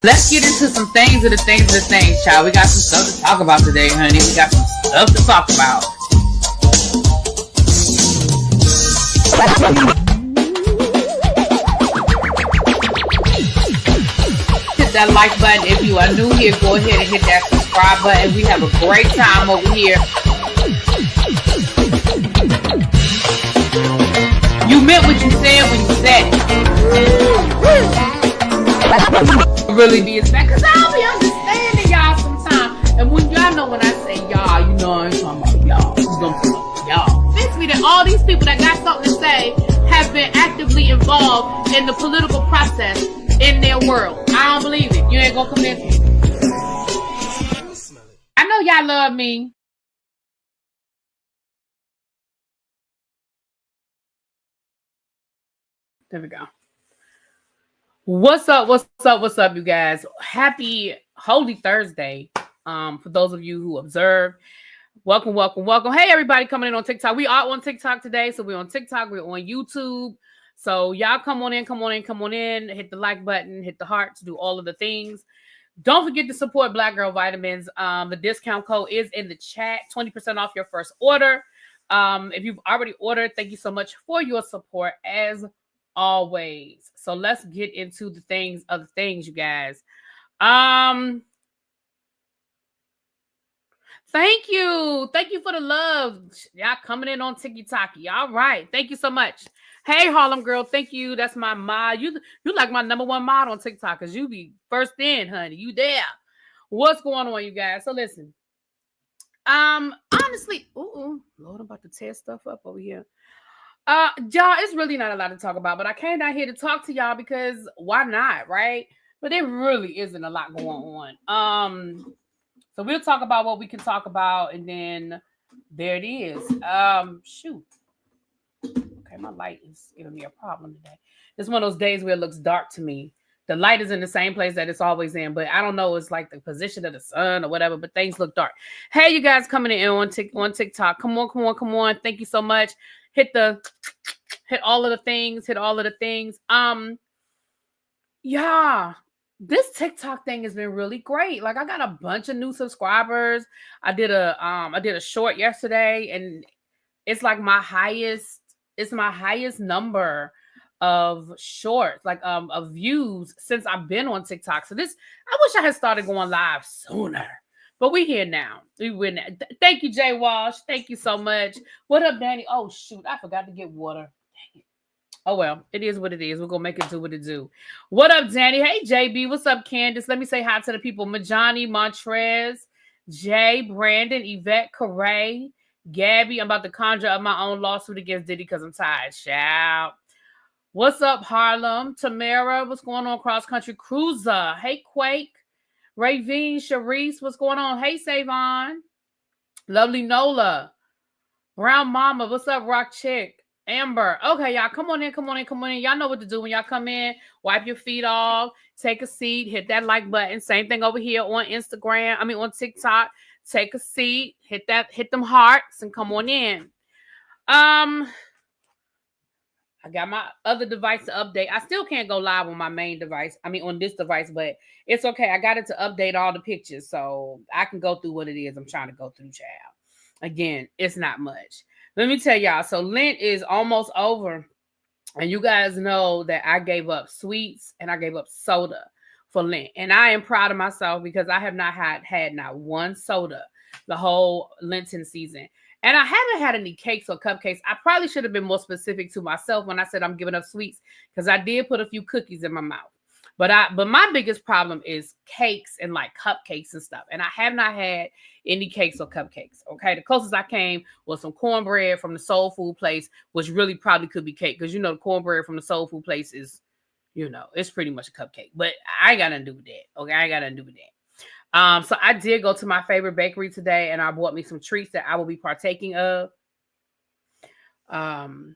Let's get into some things of the things, child. We got some stuff to talk about today, honey. We got some stuff to talk about. Hit that like button if you are new here. Go ahead and hit that subscribe button. We have a great time over here. You meant what you said when you said it. Really be as bad, because I don't be understanding y'all sometimes. And when y'all know when I say y'all, you know I ain't talking about y'all. You know I'm talking about y'all. Makes me that all these people that got something to say have been actively involved in the political process in their world. I don't believe it. You ain't gonna convince me. I know y'all love me. There we go. What's up, you guys? Happy Holy Thursday. For those of you who observe, welcome. Hey, everybody coming in on TikTok. We are on TikTok today, so we're on TikTok, we're on YouTube. So y'all come on in, hit the like button, hit the heart to do all of the things. Don't forget to support Black Girl Vitamins. The discount code is in the chat, 20% off your first order. If you've already ordered, thank you so much for your support as always. So let's get into the things, you guys. Thank you for the love. Y'all coming in on TikTok. All right, thank you so much. Hey, Harlem girl, thank you. That's my mod. You like my number one mod on TikTok, because you be first in, honey. You there. What's going on, you guys? So listen. Honestly, Lord, I'm about to tear stuff up over here. Y'all, it's really not a lot to talk about, but I came down here to talk to y'all because why not, right? But there really isn't a lot going on. So we'll talk about what we can talk about, and then there it is. Shoot. Okay, my light is giving me a problem today. It's one of those days where it looks dark to me. The light is in the same place that it's always in, but I don't know. It's like the position of the sun or whatever, but things look dark. Hey, you guys coming in on TikTok. Come on. Thank you so much. Hit all of the things. Yeah, this TikTok thing has been really great. Like, I got a bunch of new subscribers. I did a short yesterday, and it's like my highest number of shorts, like of views since I've been on TikTok. So this, I wish I had started going live sooner. But we here now. We win. Thank you, Jay Walsh. Thank you so much. What up, Danny? Oh, shoot. I forgot to get water. Dang it. Oh, well. It is what it is. We're going to make it do what it do. What up, Danny? Hey, JB. What's up, Candace? Let me say hi to the people. Majani, Montrez, Jay, Brandon, Yvette, Corray, Gabby. I'm about to conjure up my own lawsuit against Diddy because I'm tired. Shout. What's up, Harlem? Tamara. What's going on, Cross Country Cruiser? Hey, Quake. Ravine, Sharice, what's going on? Hey, Savon. Lovely Nola. Brown Mama, what's up, Rock Chick? Amber. Okay, y'all, come on in. Y'all know what to do when y'all come in. Wipe your feet off. Take a seat. Hit that like button. Same thing over here on on TikTok. Take a seat. Hit them hearts and come on in. I got my other device to update. I still can't go live on my main device. On this device, but it's okay. I got it to update all the pictures, so I can go through what it is I'm trying to go through, child. Again, it's not much. Let me tell y'all. So Lent is almost over, and you guys know that I gave up sweets and I gave up soda for Lent, and I am proud of myself because I have not had not one soda the whole Lenten season. And I haven't had any cakes or cupcakes. I probably should have been more specific to myself when I said I'm giving up sweets, because I did put a few cookies in my mouth. But my biggest problem is cakes and like cupcakes and stuff. And I have not had any cakes or cupcakes. Okay. The closest I came was some cornbread from the soul food place, which really probably could be cake, because the cornbread from the soul food place is, it's pretty much a cupcake. But I ain't got nothing to do with that. Okay. I ain't got nothing to do with that. So I did go to my favorite bakery today, and I bought me some treats that I will be partaking of. And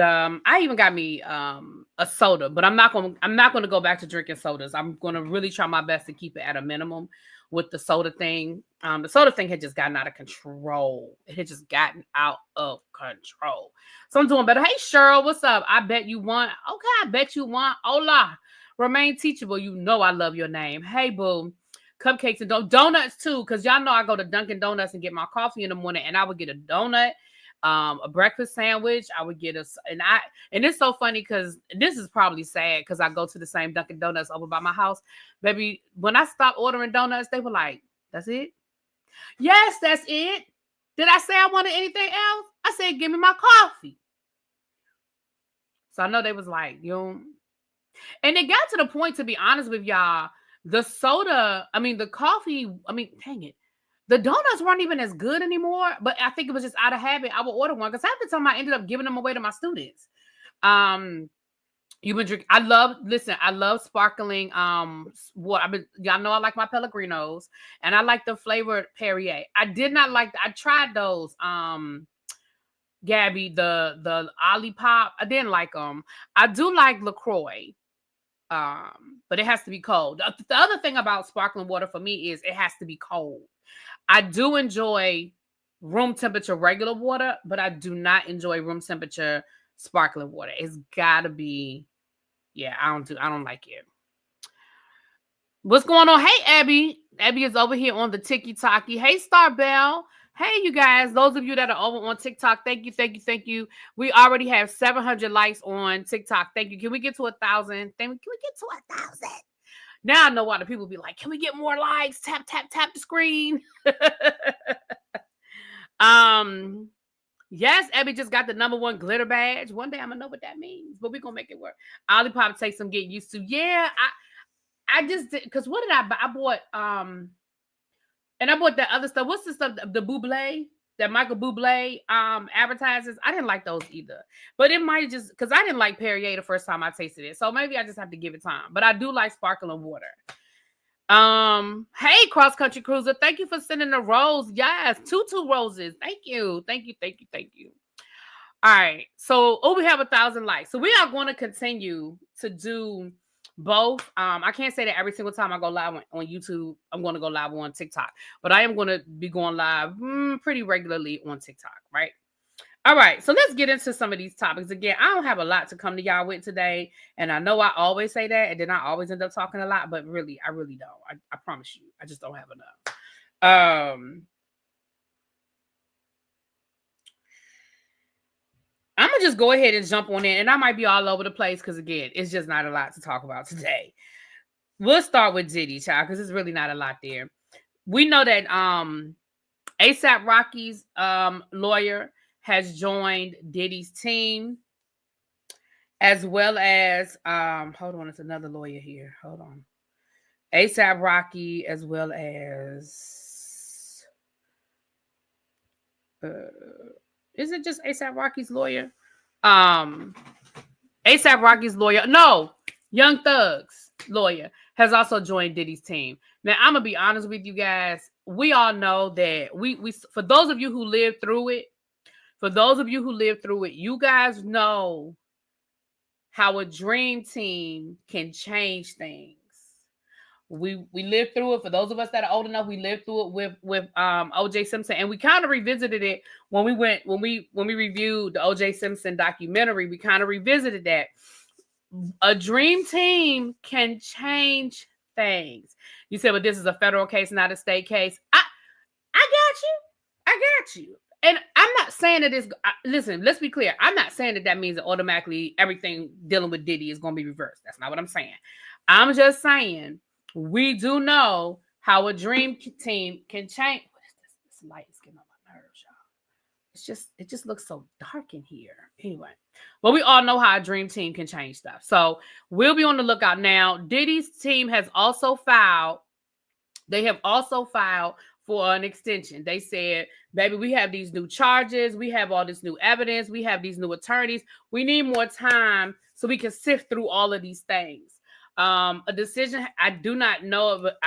I even got me a soda, but I'm not gonna go back to drinking sodas. I'm gonna really try my best to keep it at a minimum with the soda thing. The soda thing had just gotten out of control. It had just gotten out of control. So I'm doing better. Hey, Cheryl, what's up? I bet you want. Okay, I bet you want. Hola. Remain teachable. You know I love your name. Hey, boo. Cupcakes and donuts too, because y'all know I go to Dunkin' Donuts and get my coffee in the morning, and I would get a donut, a breakfast sandwich. I would get and it's so funny because this is probably sad because I go to the same Dunkin' Donuts over by my house. Baby, when I stopped ordering donuts, they were like, "That's it?" Yes, that's it. Did I say I wanted anything else? I said, "Give me my coffee." So I know they was like, you. And it got to the point, to be honest with y'all, the coffee, dang it. The donuts weren't even as good anymore, but I think it was just out of habit. I would order one because half the time I ended up giving them away to my students. You've been drinking. I love sparkling water. Y'all know I like my Pellegrinos, and I like the flavored Perrier. I tried those. Gabby, the Olipop. I didn't like them. I do like LaCroix. But it has to be cold. The other thing about sparkling water for me is it has to be cold. I do enjoy room temperature regular water, but I do not enjoy room temperature sparkling water. It's gotta be, I don't like it. What's going on? Hey, Abby. Abby is over here on the Tiki-Taki. Hey, Star Bell. Hey, you guys, those of you that are over on TikTok, thank you. We already have 700 likes on TikTok. Thank you. Can we get to 1,000? Can we get to 1,000? Now I know why the people be like, can we get more likes? Tap the screen. Yes, Abby just got the #1 glitter badge. One day I'm gonna know what that means, but we're gonna make it work. Olipop takes some getting used to. Yeah, I just did, because what did I buy? I bought and I bought that other stuff. What's the stuff? The Bublé that Michael Bublé advertises. I didn't like those either. But it might just because I didn't like Perrier the first time I tasted it. So maybe I just have to give it time. But I do like sparkling water. Hey, Cross Country Cruiser. Thank you for sending the rose. Yes, two roses. Thank you. All right. So we have 1,000 likes. So we are going to continue to do both. I can't say that every single time I go live on YouTube, I'm going to go live on TikTok, but I am going to be going live pretty regularly on TikTok, right? All right, so let's get into some of these topics. Again, I don't have a lot to come to y'all with today, and I know I always say that, and then I always end up talking a lot, but really, I really don't. I promise you, I just don't have enough. I'm going to just go ahead and jump on in, and I might be all over the place because, again, it's just not a lot to talk about today. We'll start with Diddy, child, because there's really not a lot there. We know that ASAP Rocky's lawyer has joined Diddy's team, as well as, hold on, it's another lawyer here. Hold on. ASAP Rocky, as well as... is it just ASAP Rocky's lawyer? ASAP Rocky's lawyer. No, Young Thug's lawyer has also joined Diddy's team. Now, I'm going to be honest with you guys. We all know that we for those of you who lived through it, you guys know how a dream team can change things. We lived through it. For those of us that are old enough, we lived through it with O.J. Simpson, and we kind of revisited it when we reviewed the O.J. Simpson documentary. We kind of revisited that. A dream team can change things. You said, "But this is a federal case, not a state case." I got you. And I'm not saying that it's. Listen, let's be clear. I'm not saying that means that automatically everything dealing with Diddy is going to be reversed. That's not what I'm saying. I'm just saying. We do know how a dream team can change. What is this? This light is getting on my nerves, y'all. It just looks so dark in here. Anyway, but we all know how a dream team can change stuff. So we'll be on the lookout now. Diddy's team has also filed. They have also filed for an extension. They said, "Baby, we have these new charges. We have all this new evidence. We have these new attorneys. We need more time so we can sift through all of these things." A decision, I do not know, but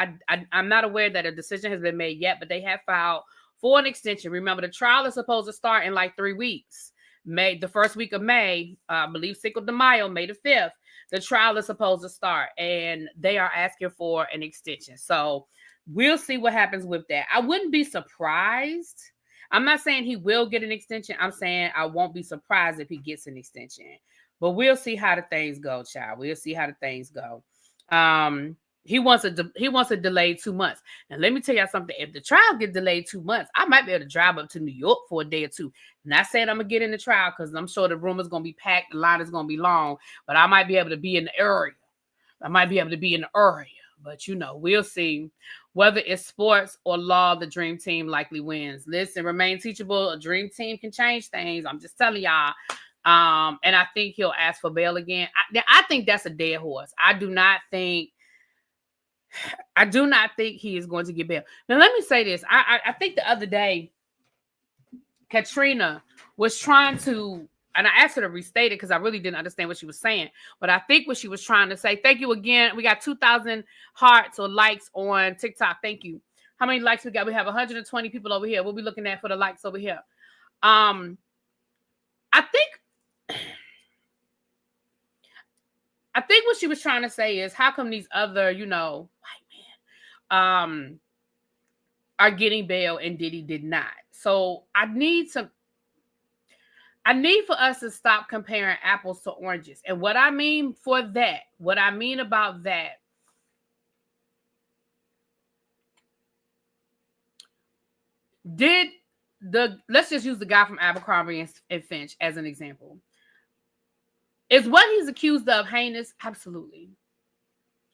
I'm not aware that a decision has been made yet, but they have filed for an extension. Remember, the trial is supposed to start in like 3 weeks. The first week of May, I believe Cinco de Mayo, May the 5th, the trial is supposed to start, and they are asking for an extension. So we'll see what happens with that. I wouldn't be surprised. I'm not saying he will get an extension. I'm saying I won't be surprised if he gets an extension. But we'll see how the things go, child. We'll see how the things go. He wants a delay 2 months. Now, let me tell y'all something. If the trial get delayed 2 months, I might be able to drive up to New York for a day or two. Not saying I'm gonna get in the trial because I'm sure the room is gonna be packed, the line is gonna be long, but I might be able to be in the area. But we'll see. Whether it's sports or law, the dream team likely wins. Listen, remain teachable. A dream team can change things. I'm just telling y'all. And I think he'll ask for bail again. I think that's a dead horse. I do not think he is going to get bail. Now, let me say this. I think the other day, Katrina was trying to, and I asked her to restate it because I really didn't understand what she was saying. But I think what she was trying to say, thank you again. We got 2,000 hearts or likes on TikTok. Thank you. How many likes we got? We have 120 people over here. We'll be looking at for the likes over here. I think what she was trying to say is, how come these other, white men, are getting bail and Diddy did not? So I need for us to stop comparing apples to oranges. And what I mean about that, let's just use the guy from Abercrombie and Finch as an example. Is what he's accused of heinous? Absolutely.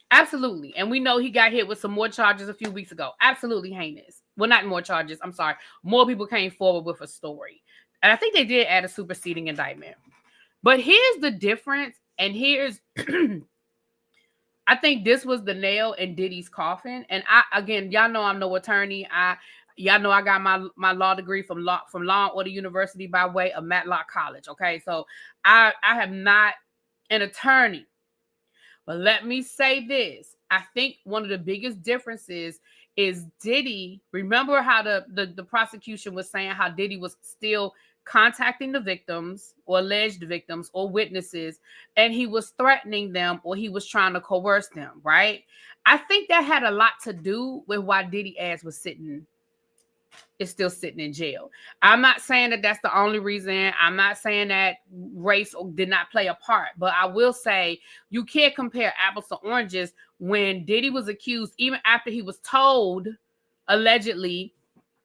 Absolutely. And we know he got hit with some more charges a few weeks ago. Absolutely heinous. Well, not more charges. I'm sorry. More people came forward with a story. And I think they did add a superseding indictment. But here's the difference. And here's, I think this was the nail in Diddy's coffin. And y'all know I'm no attorney. Y'all know I got my law degree from Law and Order University by way of Matlock College. Okay. So I am not an attorney. But let me say this. I think one of the biggest differences is Diddy. Remember how the prosecution was saying how Diddy was still contacting the victims or alleged victims or witnesses, and he was threatening them or he was trying to coerce them, right? I think that had a lot to do with why Diddy ass is still sitting in jail. I'm not saying that that's the only reason. I'm not saying that race did not play a part, but I will say you can't compare apples to oranges when Diddy was accused, even after he was told, allegedly,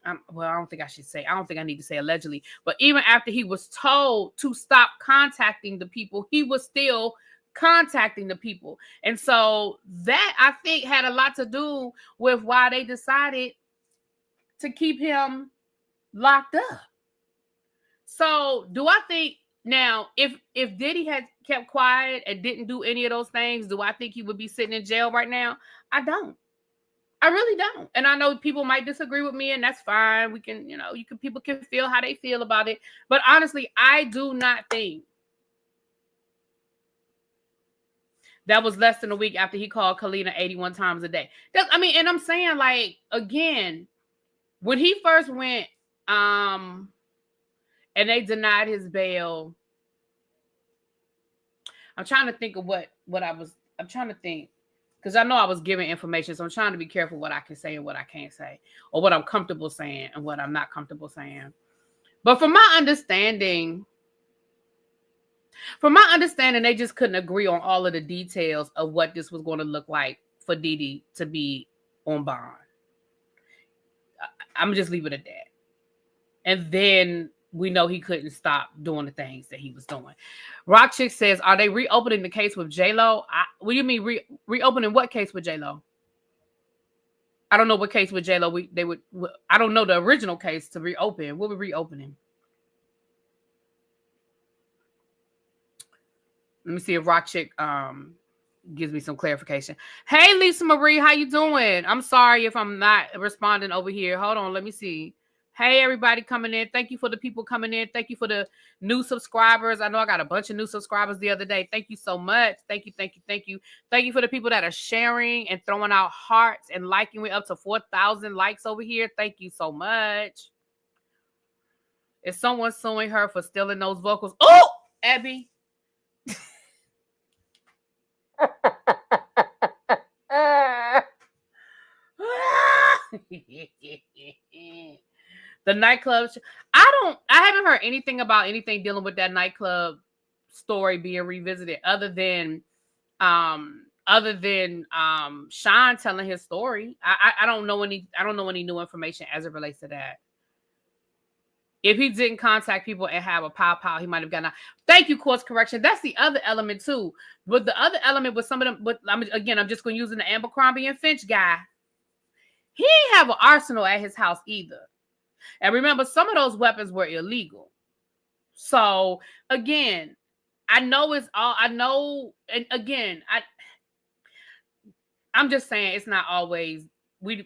I don't think I need to say allegedly, but even after he was told to stop contacting the people, he was still contacting the people. And so that, I think, had a lot to do with why they decided to keep him locked up. So do I think now, if Diddy had kept quiet and didn't do any of those things, do I think he would be sitting in jail right now? I don't. I really don't. And I know people might disagree with me, and that's fine. We can, people can feel how they feel about it. But honestly, I do not think that was less than a week after he called Kalina 81 times a day. And I'm saying, like, again, when he first went, and they denied his bail, I'm trying to think of I'm trying to think, because I know I was giving information, so I'm trying to be careful what I can say and what I can't say, or what I'm comfortable saying and what I'm not comfortable saying. But from my understanding, they just couldn't agree on all of the details of what this was going to look like for Diddy to be on bond. I'm just leave it at that. And then we know he couldn't stop doing the things that he was doing. Rock Chick says, are they reopening the case with J-Lo? What do you mean reopening what case with J-Lo? I don't know what case with J-Lo I don't know the original case to reopen. What we're reopening? Let me see if Rock Chick gives me some clarification. Hey, Lisa Marie, how you doing? I'm sorry if I'm not responding over here. Hold on, let me see. Hey, everybody coming in. Thank you for the people coming in. Thank you for the new subscribers. I know I got a bunch of new subscribers the other day. Thank you so much. Thank you. Thank you for the people that are sharing and throwing out hearts and liking. We're up to 4,000 likes over here. Thank you so much. Is someone suing her for stealing those vocals? Oh, Abby. The nightclub. I haven't heard anything about anything dealing with that nightclub story being revisited, other than other than Shein telling his story. I don't know any new information as it relates to that. If he didn't contact people and have a pow, he might have gotten out. Thank you, course correction. That's the other element too. But the other element was some of them. But I'm just going to use the Abercrombie and Finch guy. He didn't have an arsenal at his house either. And remember, some of those weapons were illegal. So again, and again, I'm just saying it's not always.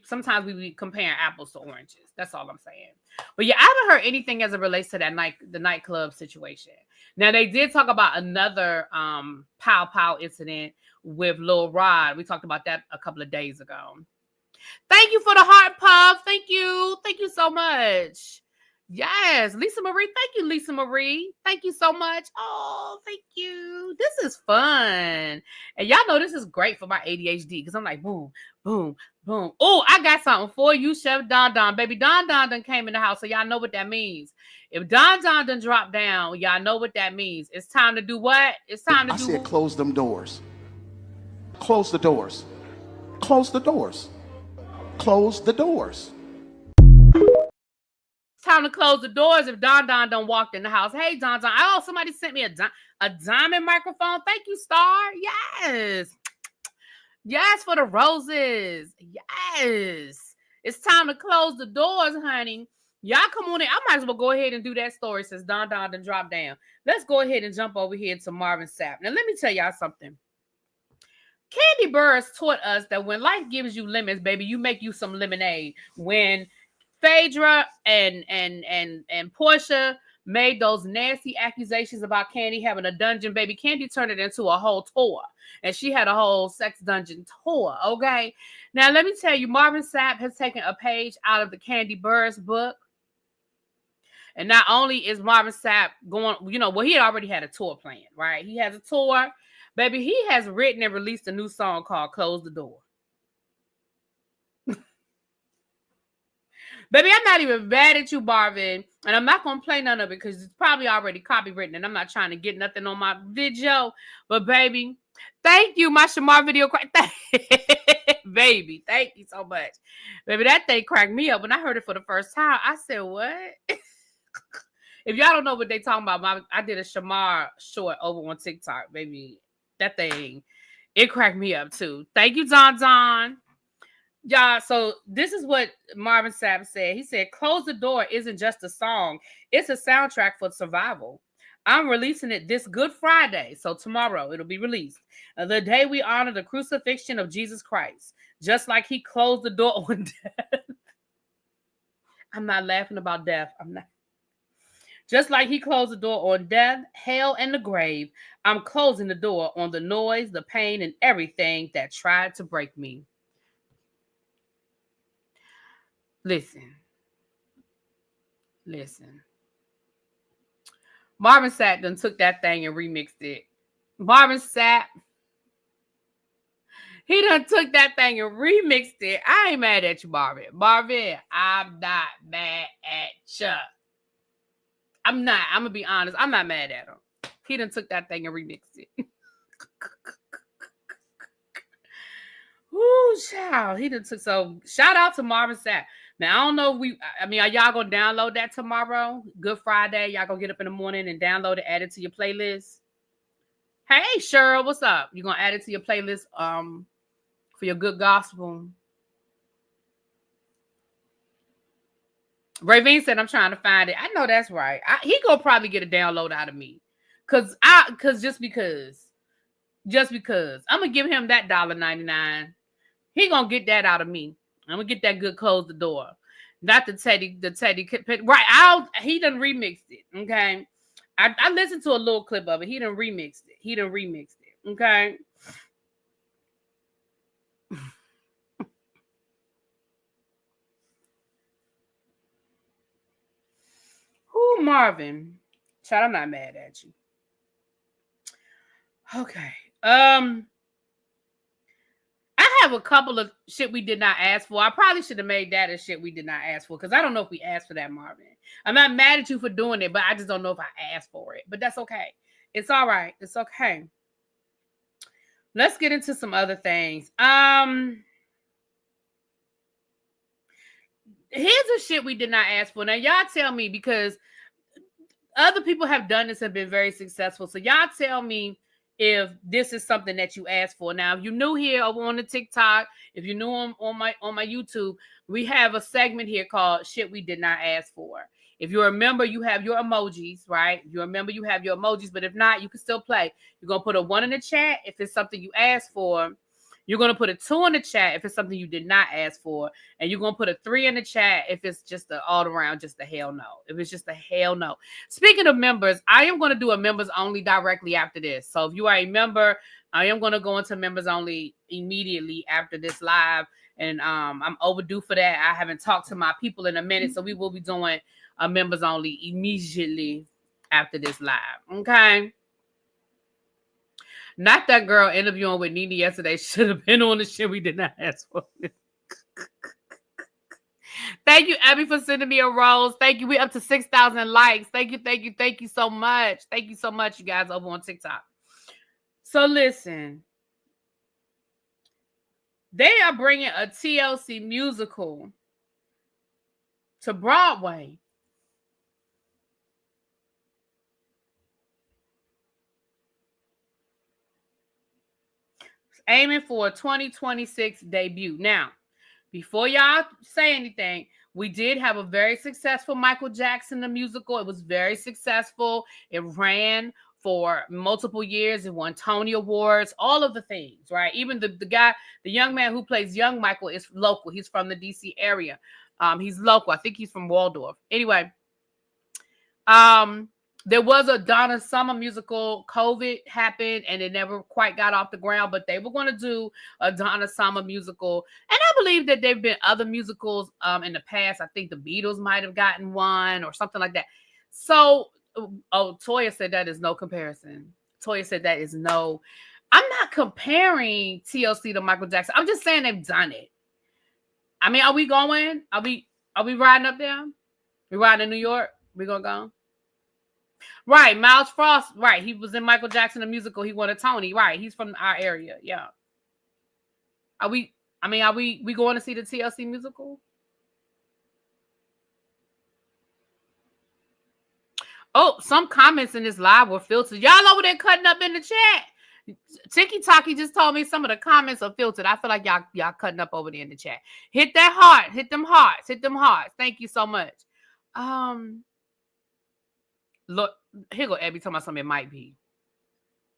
Sometimes we be comparing apples to oranges. That's all I'm saying. But yeah, I haven't heard anything as it relates to the nightclub situation. Now they did talk about another pow incident with Lil Rod. We talked about that a couple of days ago. Thank you for the heart puff. Thank you so much. Yes, Lisa Marie. Thank you, Lisa Marie. Thank you so much. Oh, thank you. This is fun. And y'all know this is great for my ADHD because I'm like, boom, boom, boom. Oh, I got something for you, Chef Don Don. Baby, Don Don done came in the house, so y'all know what that means. If Don Don done dropped down, y'all know what that means. It's time to do what? It's time to I said close them doors. Close the doors. Close the doors. Close the doors. Time to close the doors if Don Don done walked in the house. Hey, Don Don. Oh, somebody sent me a diamond microphone. Thank you, Star. Yes. Yes, for the roses. Yes. It's time to close the doors, honey. Y'all come on in. I might as well go ahead and do that story since Don Don done dropped down. Let's go ahead and jump over here to Marvin Sapp. Now, let me tell y'all something. Kandi Burruss taught us that when life gives you lemons, baby, you make you some lemonade. When Phaedra and Portia made those nasty accusations about Kandi having a dungeon, baby, Kandi turned it into a whole tour. And she had a whole sex dungeon tour, okay? Now, let me tell you, Marvin Sapp has taken a page out of the Kandi Burruss book. And not only is Marvin Sapp going, he had already had a tour planned, right? He has a tour. Baby, he has written and released a new song called Close the Door. Baby, I'm not even mad at you, Marvin. And I'm not going to play none of it because it's probably already copywritten and I'm not trying to get nothing on my video. But, baby, thank you, my Shamar video. Baby, thank you so much. Baby, that thing cracked me up. When I heard it for the first time, I said, what? If y'all don't know what they talking about, I did a Shamar short over on TikTok, baby. That thing, it cracked me up, too. Thank you, Don Don. Y'all, so this is what Marvin Sapp said. He said, Close the Door isn't just a song. It's a soundtrack for survival. I'm releasing it this Good Friday. So tomorrow it'll be released. The day we honor the crucifixion of Jesus Christ. Just like he closed the door on death. I'm not laughing about death. I'm not. Just like he closed the door on death, hell, and the grave, I'm closing the door on the noise, the pain, and everything that tried to break me. Listen. Marvin Sapp done took that thing and remixed it. Marvin Sapp, he done took that thing and remixed it. I ain't mad at you, Marvin. Marvin, I'm not mad at you. I'm not. I'm going to be honest. I'm not mad at him. He done took that thing and remixed it. Ooh, child. He done took. So, shout out to Marvin Sapp. Now, I don't know if are y'all going to download that tomorrow? Good Friday. Y'all going to get up in the morning and download it, add it to your playlist? Hey, Cheryl, what's up? You going to add it to your playlist for your good gospel? Ravine said, I'm trying to find it. I know that's right. He going to probably get a download out of me. Just because. I'm going to give him that $1.99. He going to get that out of me. I'm going to get that good Close the Door. Not the Teddy. Right. He done remixed it. Okay. I listened to a little clip of it. He done remixed it. Okay. Ooh, Marvin. Child, I'm not mad at you. Okay. I have a couple of shit we did not ask for. I probably should have made that a shit we did not ask for because I don't know if we asked for that, Marvin. I'm not mad at you for doing it, but I just don't know if I asked for it. But that's okay. It's all right. It's okay. let's get into some other things. Here's the shit we did not ask for. Now, y'all tell me, because other people have done this and been very successful. So y'all tell me if this is something that you asked for. Now, if you're new here over on the TikTok, if you're new on my YouTube, we have a segment here called Shit We Did Not Ask For. If you're a member, you have your emojis, right? If you're a member, you have your emojis. But if not, you can still play. You're going to put a 1 in the chat if it's something you asked for. You're going to put a 2 in the chat if it's something you did not ask for. And you're going to put a 3 in the chat if it's just all around, just a hell no. If it's just a hell no. Speaking of members, I am going to do a members only directly after this. So if you are a member, I am going to go into members only immediately after this live. And I'm overdue for that. I haven't talked to my people in a minute. So we will be doing a members only immediately after this live. Okay. Not that girl interviewing with Nene yesterday should have been on the shit we did not ask for. Thank you, Abby, for sending me a rose. Thank you. We're up to 6,000 likes. Thank you so much. Thank you so much, you guys, over on TikTok. So listen, they are bringing a TLC musical to Broadway. Aiming for a 2026 debut. Now, before y'all say anything, we did have a very successful Michael Jackson the musical. It was very successful. It ran for multiple years. It won Tony Awards, all of the things, right? Even the young man who plays young Michael is local. He's from the DC area. He's local. I think he's from Waldorf. Anyway, there was a Donna Summer musical. COVID happened and it never quite got off the ground, but they were going to do a Donna Summer musical. And I believe that there've been other musicals in the past. I think the Beatles might have gotten one or something like that. So, Toya said that is no comparison. Toya said that is no. I'm not comparing TLC to Michael Jackson. I'm just saying they've done it. I mean, are we going? Are we riding up there? We riding in New York? We gonna go? Right, Miles Frost. Right, he was in Michael Jackson the musical. He won a Tony. Right, he's from our area. Yeah. Are we going to see the TLC musical? Oh, some comments in this live were filtered. Y'all over there cutting up in the chat. Tiki Taki just told me some of the comments are filtered. I feel like y'all cutting up over there in the chat. Hit that heart. Hit them hearts. Hit them hearts. Thank you so much. Look, here go Abby talking about something it might be.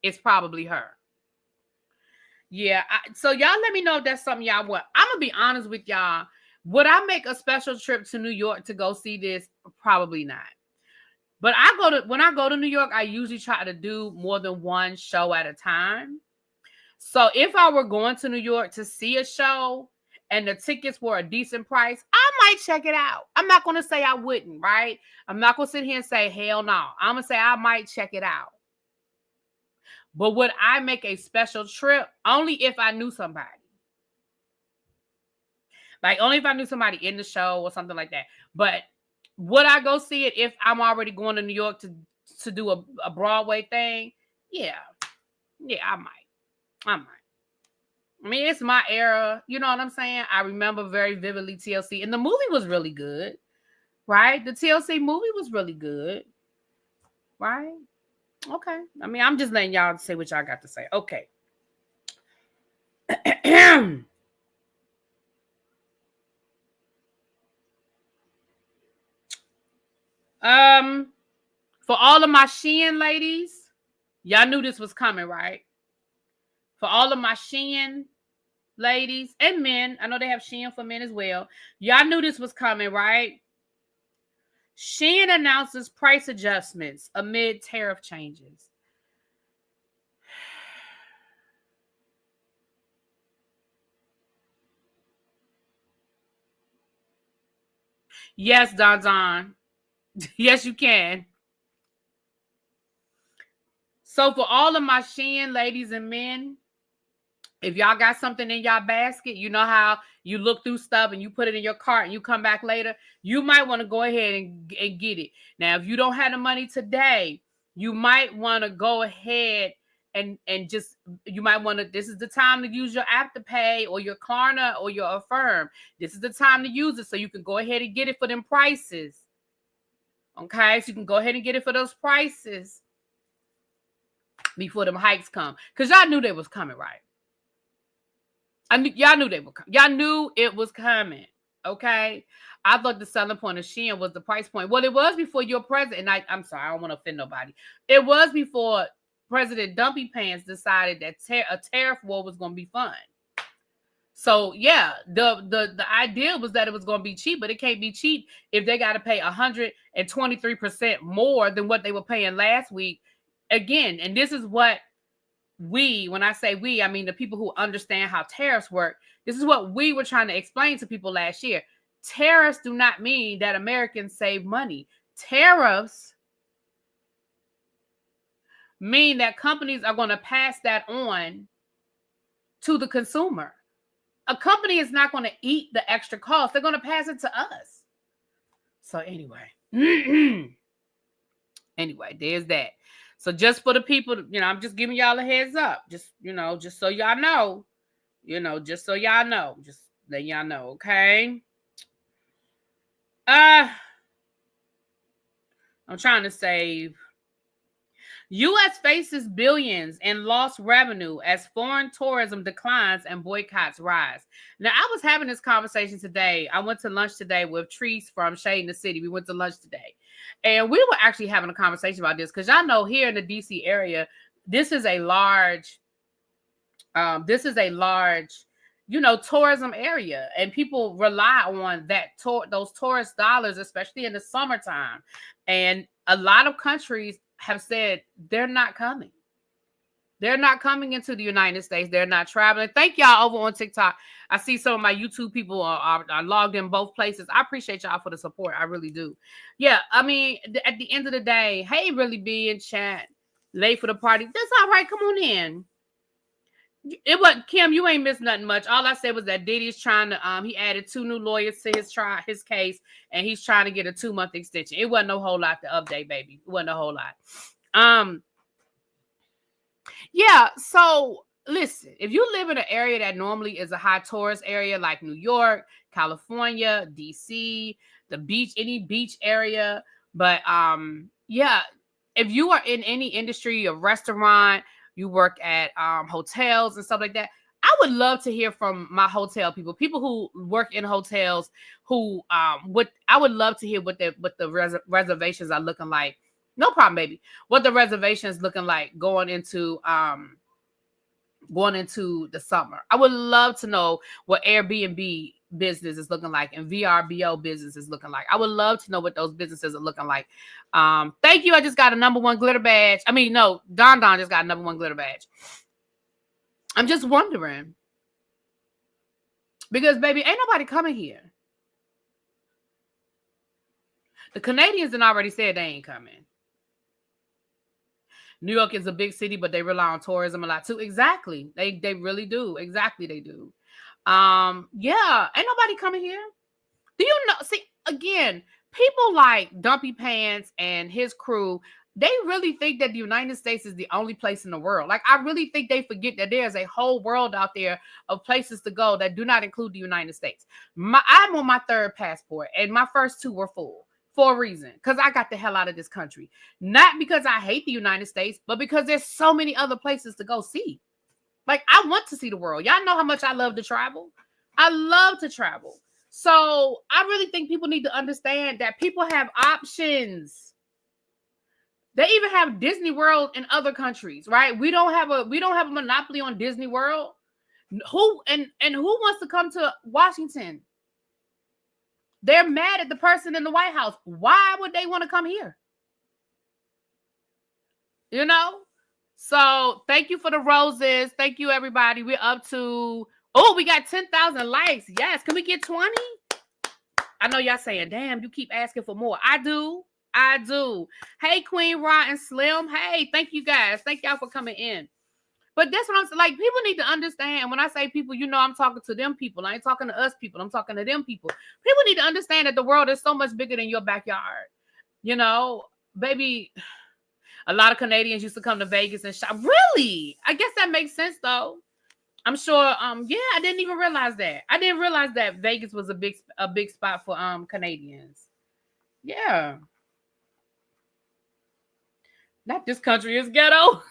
It's probably her. Yeah. So y'all let me know if that's something y'all want. I'm going to be honest with y'all. Would I make a special trip to New York to go see this? Probably not. But when I go to New York, I usually try to do more than one show at a time. So if I were going to New York to see a show and the tickets were a decent price, I might check it out. I'm not going to say I wouldn't, right? I'm not going to sit here and say, hell no. I'm going to say I might check it out. But would I make a special trip? Only if I knew somebody. Like, only if I knew somebody in the show or something like that. But would I go see it if I'm already going to New York to do a Broadway thing? Yeah. Yeah, I might. I mean, it's my era. You know what I'm saying? I remember very vividly TLC. And the movie was really good. Right? The TLC movie was really good. Right? Okay. I mean, I'm just letting y'all say what y'all got to say. Okay. For all of my Shein ladies, y'all knew this was coming, right? For all of my Shein ladies and men, I know they have Shein for men as well. Y'all knew this was coming, right? Shein announces price adjustments amid tariff changes. Yes, Don. Yes, you can. So for all of my Shein ladies and men, if y'all got something in y'all basket, you know how you look through stuff and you put it in your cart and you come back later, you might want to go ahead and get it. Now, if you don't have the money today, you might want to go ahead and just, you might want to, this is the time to use your Apple Pay or your Klarna or your Affirm. This is the time to use it so you can go ahead and get it for them prices. Okay, so you can go ahead and get it for those prices before them hikes come. Because y'all knew they was coming, right? Y'all knew they were coming. Y'all knew it was coming. Okay? I thought the selling point of Shein was the price point. Well, it was before your president. I'm sorry, I don't want to offend nobody. It was before President Dumpy Pants decided that a tariff war was going to be fun. So yeah, the idea was that it was going to be cheap, but it can't be cheap if they got to pay 123% more than what they were paying last week. Again, and this is what when I say we, I mean the people who understand how tariffs work. This is what we were trying to explain to people last year. Tariffs do not mean that Americans save money. Tariffs mean that companies are going to pass that on to the consumer. A company is not going to eat the extra cost. They're going to pass it to us. So anyway, there's that. So just for the people, I'm just giving y'all a heads up. Just, just so y'all know, just so y'all know, just let y'all know. Okay. I'm trying to save. U.S. faces billions in lost revenue as foreign tourism declines and boycotts rise. Now, I was having this conversation today. I went to lunch today with Treese from Shein the City. We went to lunch today. And we were actually having a conversation about this because y'all know here in the D.C. area, this is a large, tourism area. And people rely on those tourist dollars, especially in the summertime. And a lot of countries have said they're not coming. They're not coming into the United States. They're not traveling. Thank y'all over on TikTok. I see some of my YouTube people are logged in both places. I appreciate y'all for the support. I really do. Yeah, I mean, at the end of the day, hey, Really Be in chat. Late for the party. That's all right. Come on in. It was Kim. You ain't missed nothing much. All I said was that Diddy's trying to. He added 2 new lawyers to his case, and he's trying to get a 2-month extension. It wasn't a whole lot to update, baby. It wasn't a whole lot. Yeah. So listen, if you live in an area that normally is a high tourist area, like New York, California, DC, the beach, any beach area, but yeah, if you are in any industry, a restaurant, you work at hotels and stuff like that, I would love to hear from my hotel people who work in hotels, who I would love to hear what the reservations are looking like. No problem, baby. What the reservations looking like going into the summer. I would love to know what Airbnb business is looking like and VRBO business is looking like. I would love to know what those businesses are looking like. Thank you. I just got a #1 glitter badge. I mean, no, Don just got a #1 glitter badge. I'm just wondering. Because, baby, ain't nobody coming here. The Canadians had already said they ain't coming. New York is a big city, but they rely on tourism a lot too. Exactly. They really do. Exactly, they do. Yeah, ain't nobody coming here. Do you know? See, again, people like Dumpy Pants and his crew, they really think that the United States is the only place in the world. Like, I really think they forget that there's a whole world out there of places to go that do not include the United States. I'm on my 3rd passport, and my first 2 were full. For a reason, because I got the hell out of this country. Not because I hate the United States, but because there's so many other places to go see. Like, I want to see the world. Y'all know how much I love to travel. I love to travel. So I really think people need to understand that people have options. They even have Disney World in other countries, right? We don't have a monopoly on Disney World. Who wants to come to Washington? They're mad at the person in the White House. Why would they want to come here? So thank you for the roses. Thank you, everybody. We're up to, we got 10,000 likes. Yes. Can we get 20? I know y'all saying, damn, you keep asking for more. I do. Hey, Queen Ra and Slim. Hey, thank you guys. Thank y'all for coming in. But that's what I'm saying. Like, people need to understand. When I say people, I'm talking to them people. I ain't talking to us people. I'm talking to them people. People need to understand that the world is so much bigger than your backyard. Baby, A lot of Canadians used to come to Vegas and shop. Really? I guess that makes sense though. I'm sure. Yeah, I didn't even realize that. I didn't realize that Vegas was a big spot for Canadians. Yeah. Not this country is ghetto.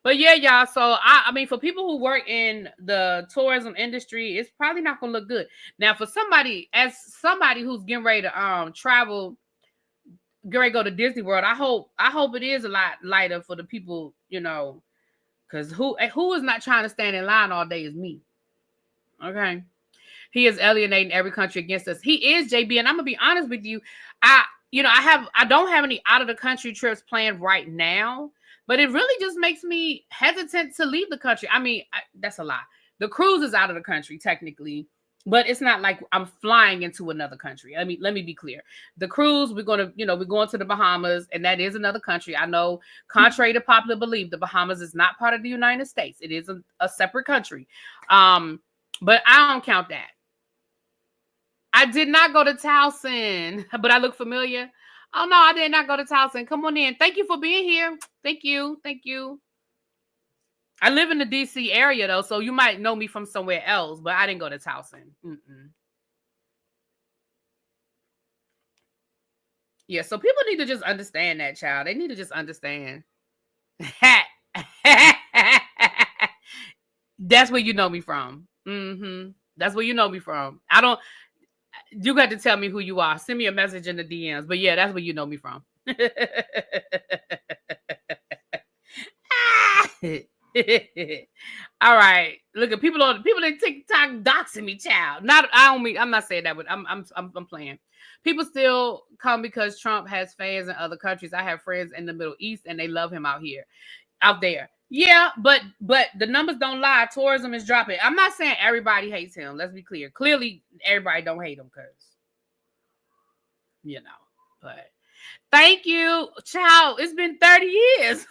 But yeah, y'all. So I mean, for people who work in the tourism industry, it's probably not gonna look good. Now, for somebody who's getting ready to travel, get ready to go to Disney World, I hope it is a lot lighter for the people, because who is not trying to stand in line all day is me. Okay. He is alienating every country against us. He is, JB, and I'm gonna be honest with you. I don't have any out of the country trips planned right now. But it really just makes me hesitant to leave the country. I mean, that's a lie. The cruise is out of the country, technically. But it's not like I'm flying into another country. Let me be clear. The cruise, we're going to the Bahamas, and that is another country. I know, contrary to popular belief, the Bahamas is not part of the United States. It is a separate country. But I don't count that. I did not go to Towson, but I look familiar. Oh, no, I did not go to Towson. Come on in. Thank you for being here. Thank you. I live in the D.C. area, though, so you might know me from somewhere else, but I didn't go to Towson. Yeah, so people need to just understand that, child. They need to just understand. That's where you know me from. That's where you know me from. You got to tell me who you are. Send me a message in the DMs. But yeah, that's where you know me from. All right. Look at people in TikTok doxing me, child. I'm not saying that, but I'm playing. People still come because Trump has fans in other countries. I have friends in the Middle East and they love him out there. Yeah, but the numbers don't lie. Tourism is dropping. I'm not saying everybody hates him. Let's be clear. Clearly, everybody don't hate him because, but thank you, child. It's been 30 years.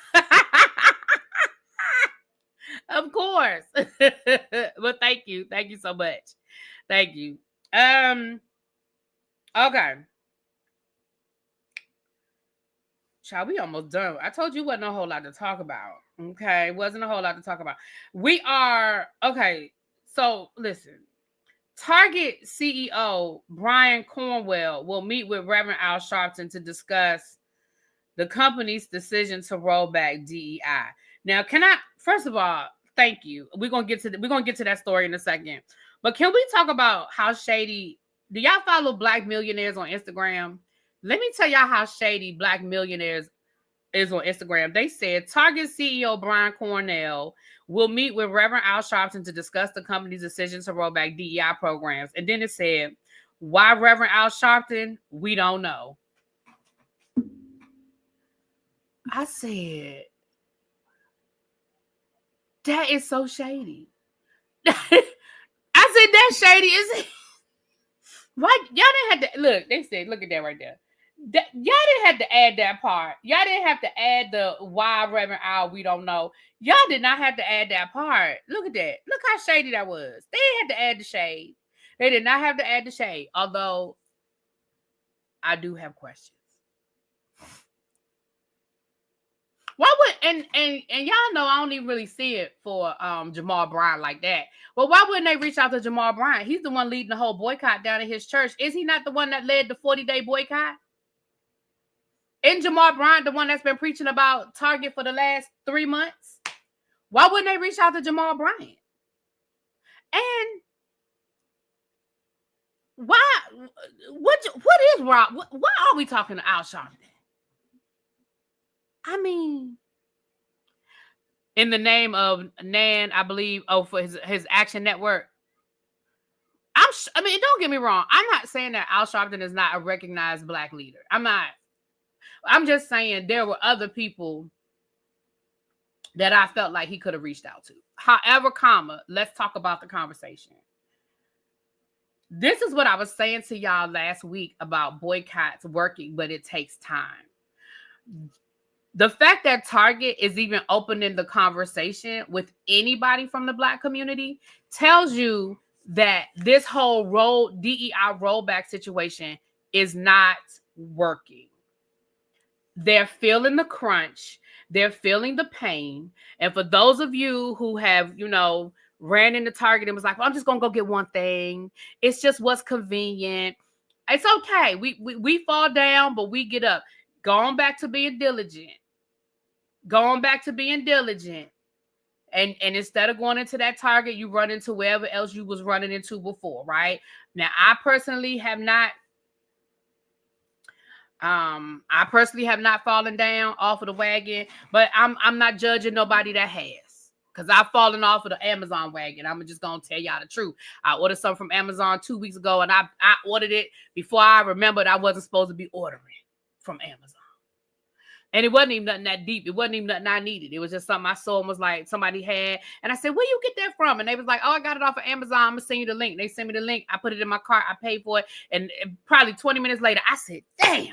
Of course. But thank you. Thank you so much. Thank you. Okay. Child, we almost done. I told you wasn't a whole lot to talk about. Okay, wasn't a whole lot to talk about. We are okay. So listen, Target CEO Brian Cornwell will meet with Reverend Al Sharpton to discuss the company's decision to roll back DEI. Now, first of all, thank you. We're gonna get to that story in a second. But can we talk about how shady? Do y'all follow Black millionaires on Instagram? Let me tell y'all how shady Black millionaires is on Instagram. They said Target CEO Brian Cornwell will meet with Reverend Al Sharpton to discuss the company's decision to roll back DEI programs. And then it said, why Reverend Al Sharpton? We don't know. I said, that is so shady. I said, that's shady. Is it? Why? Y'all didn't have to look. They said, look at that right there. Y'all didn't have to add that part. Y'all didn't have to add the why Reverend Al, we don't know. Y'all did not have to add that part. Look at that. Look how shady that was. They didn't have to add the shade. They did not have to add the shade. Although I do have questions. Why would and y'all know I don't even really see it for Jamal Bryant like that. Well, why wouldn't they reach out to Jamal Bryant? He's the one leading the whole boycott down at his church. Is he not the one that led the 40-day boycott? Isn't Jamal Bryant the one that's been preaching about Target for the last 3 months? Why wouldn't they reach out to Jamal Bryant? And why? What is wrong? Why are we talking to Al Sharpton? I mean, in the name of Nan, I believe, for his Action Network. I mean, don't get me wrong. I'm not saying that Al Sharpton is not a recognized Black leader. I'm not. I'm just saying there were other people that I felt like he could have reached out to. However, let's talk about the conversation. This is what I was saying to y'all last week about boycotts working, but it takes time. The fact that Target is even opening the conversation with anybody from the Black community tells you that this whole DEI rollback situation is not working. They're feeling the crunch. They're feeling the pain. And for those of you who have, ran into Target and was like, well, I'm just going to go get one thing. It's just what's convenient. It's okay. We fall down, but we get up. Going back to being diligent. Going back to being diligent. And instead of going into that Target, you run into wherever else you was running into before, right? Now, I personally have not fallen down off of the wagon, but I'm not judging nobody that has, because I've fallen off of the Amazon wagon. I'm just gonna tell y'all the truth. I ordered something from Amazon 2 weeks ago, and I ordered it before I remembered I wasn't supposed to be ordering from Amazon. And it wasn't even nothing that deep. It wasn't even nothing I needed. It was just something I saw and was like, somebody had. And I said, where you get that from? And they was like, oh, I got it off of Amazon. I'm going to send you the link. They sent me the link. I put it in my cart. I paid for it. And probably 20 minutes later, I said, damn,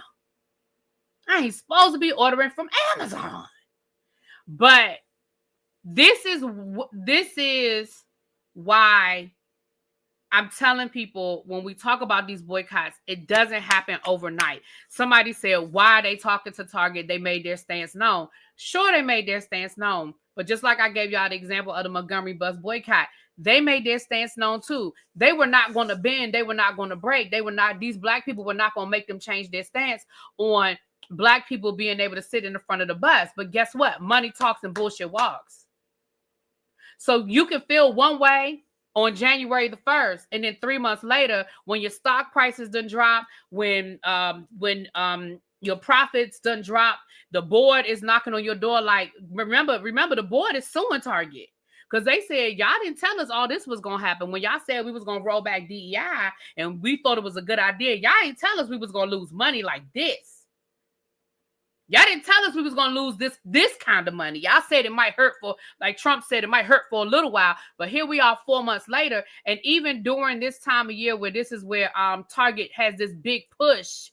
I ain't supposed to be ordering from Amazon. But this is why I'm telling people, when we talk about these boycotts, it doesn't happen overnight. Somebody said, why are they talking to Target? They made their stance known. Sure, they made their stance known. But just like I gave y'all the example of the Montgomery bus boycott, they made their stance known too. They were not going to bend. They were not going to break. These Black people were not going to make them change their stance on Black people being able to sit in the front of the bus. But guess what? Money talks and bullshit walks. So you can feel one way on January the 1st, and then 3 months later, when your stock prices done drop, when your profits done drop, the board is knocking on your door. Like, remember, the board is suing Target, because they said, y'all didn't tell us all this was gonna happen. When y'all said we was gonna roll back DEI, and we thought it was a good idea, y'all ain't tell us we was gonna lose money like this. Y'all didn't tell us we was going to lose this kind of money. Y'all said it might hurt for, like Trump said, it might hurt for a little while. But here we are 4 months later. And even during this time of year where this is where Target has this big push,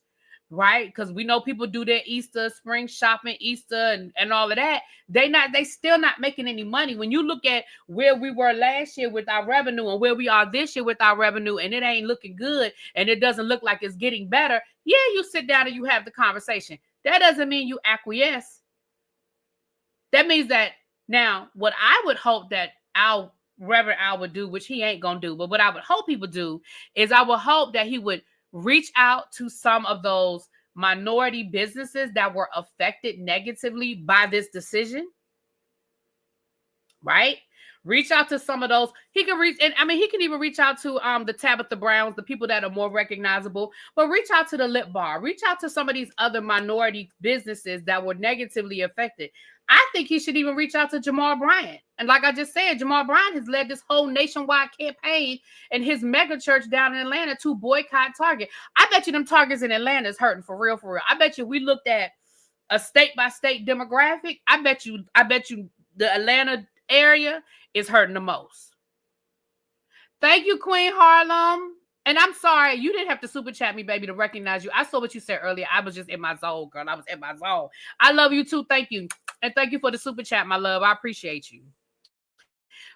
right? Because we know people do their Easter, spring shopping, Easter and all of that. They still not making any money. When you look at where we were last year with our revenue and where we are this year with our revenue, and it ain't looking good and it doesn't look like it's getting better. Yeah, you sit down and you have the conversation. That doesn't mean you acquiesce. That means that now what I would hope that our Reverend Al would do, which he ain't going to do, but what I would hope he would do is I would hope that he would reach out to some of those minority businesses that were affected negatively by this decision, right? Reach out to some of those. He can even reach out to the Tabitha Browns, the people that are more recognizable, but reach out to the Lip Bar. Reach out to some of these other minority businesses that were negatively affected. I think he should even reach out to Jamal Bryant. And like I just said, Jamal Bryant has led this whole nationwide campaign in his mega church down in Atlanta to boycott Target. I bet you them Targets in Atlanta is hurting for real. I bet you we looked at a state-by-state demographic. I bet you the Atlanta area is hurting the most. Thank you, Queen Harlem. And I'm sorry, you didn't have to super chat me, baby, to recognize you. I saw what you said earlier. I was just in my zone, girl. I was in my zone. I love you too. Thank you. And thank you for the super chat, my love. I appreciate you.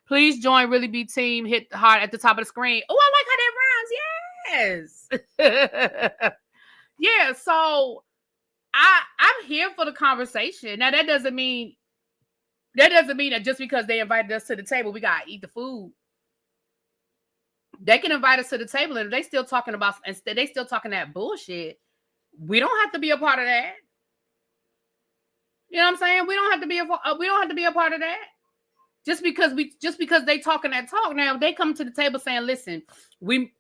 Please join Really Be Team. Hit the heart at the top of the screen. Oh, I like how that rhymes. Yes. Yeah, so I'm here for the conversation. Now, that doesn't mean that just because they invited us to the table, we got to eat the food. They can invite us to the table, and if they still talking about, and they still talking that bullshit, we don't have to be a part of that. You know what I'm saying? We don't have to be a part of that. Just because they talking that talk. Now, if they come to the table saying, listen, we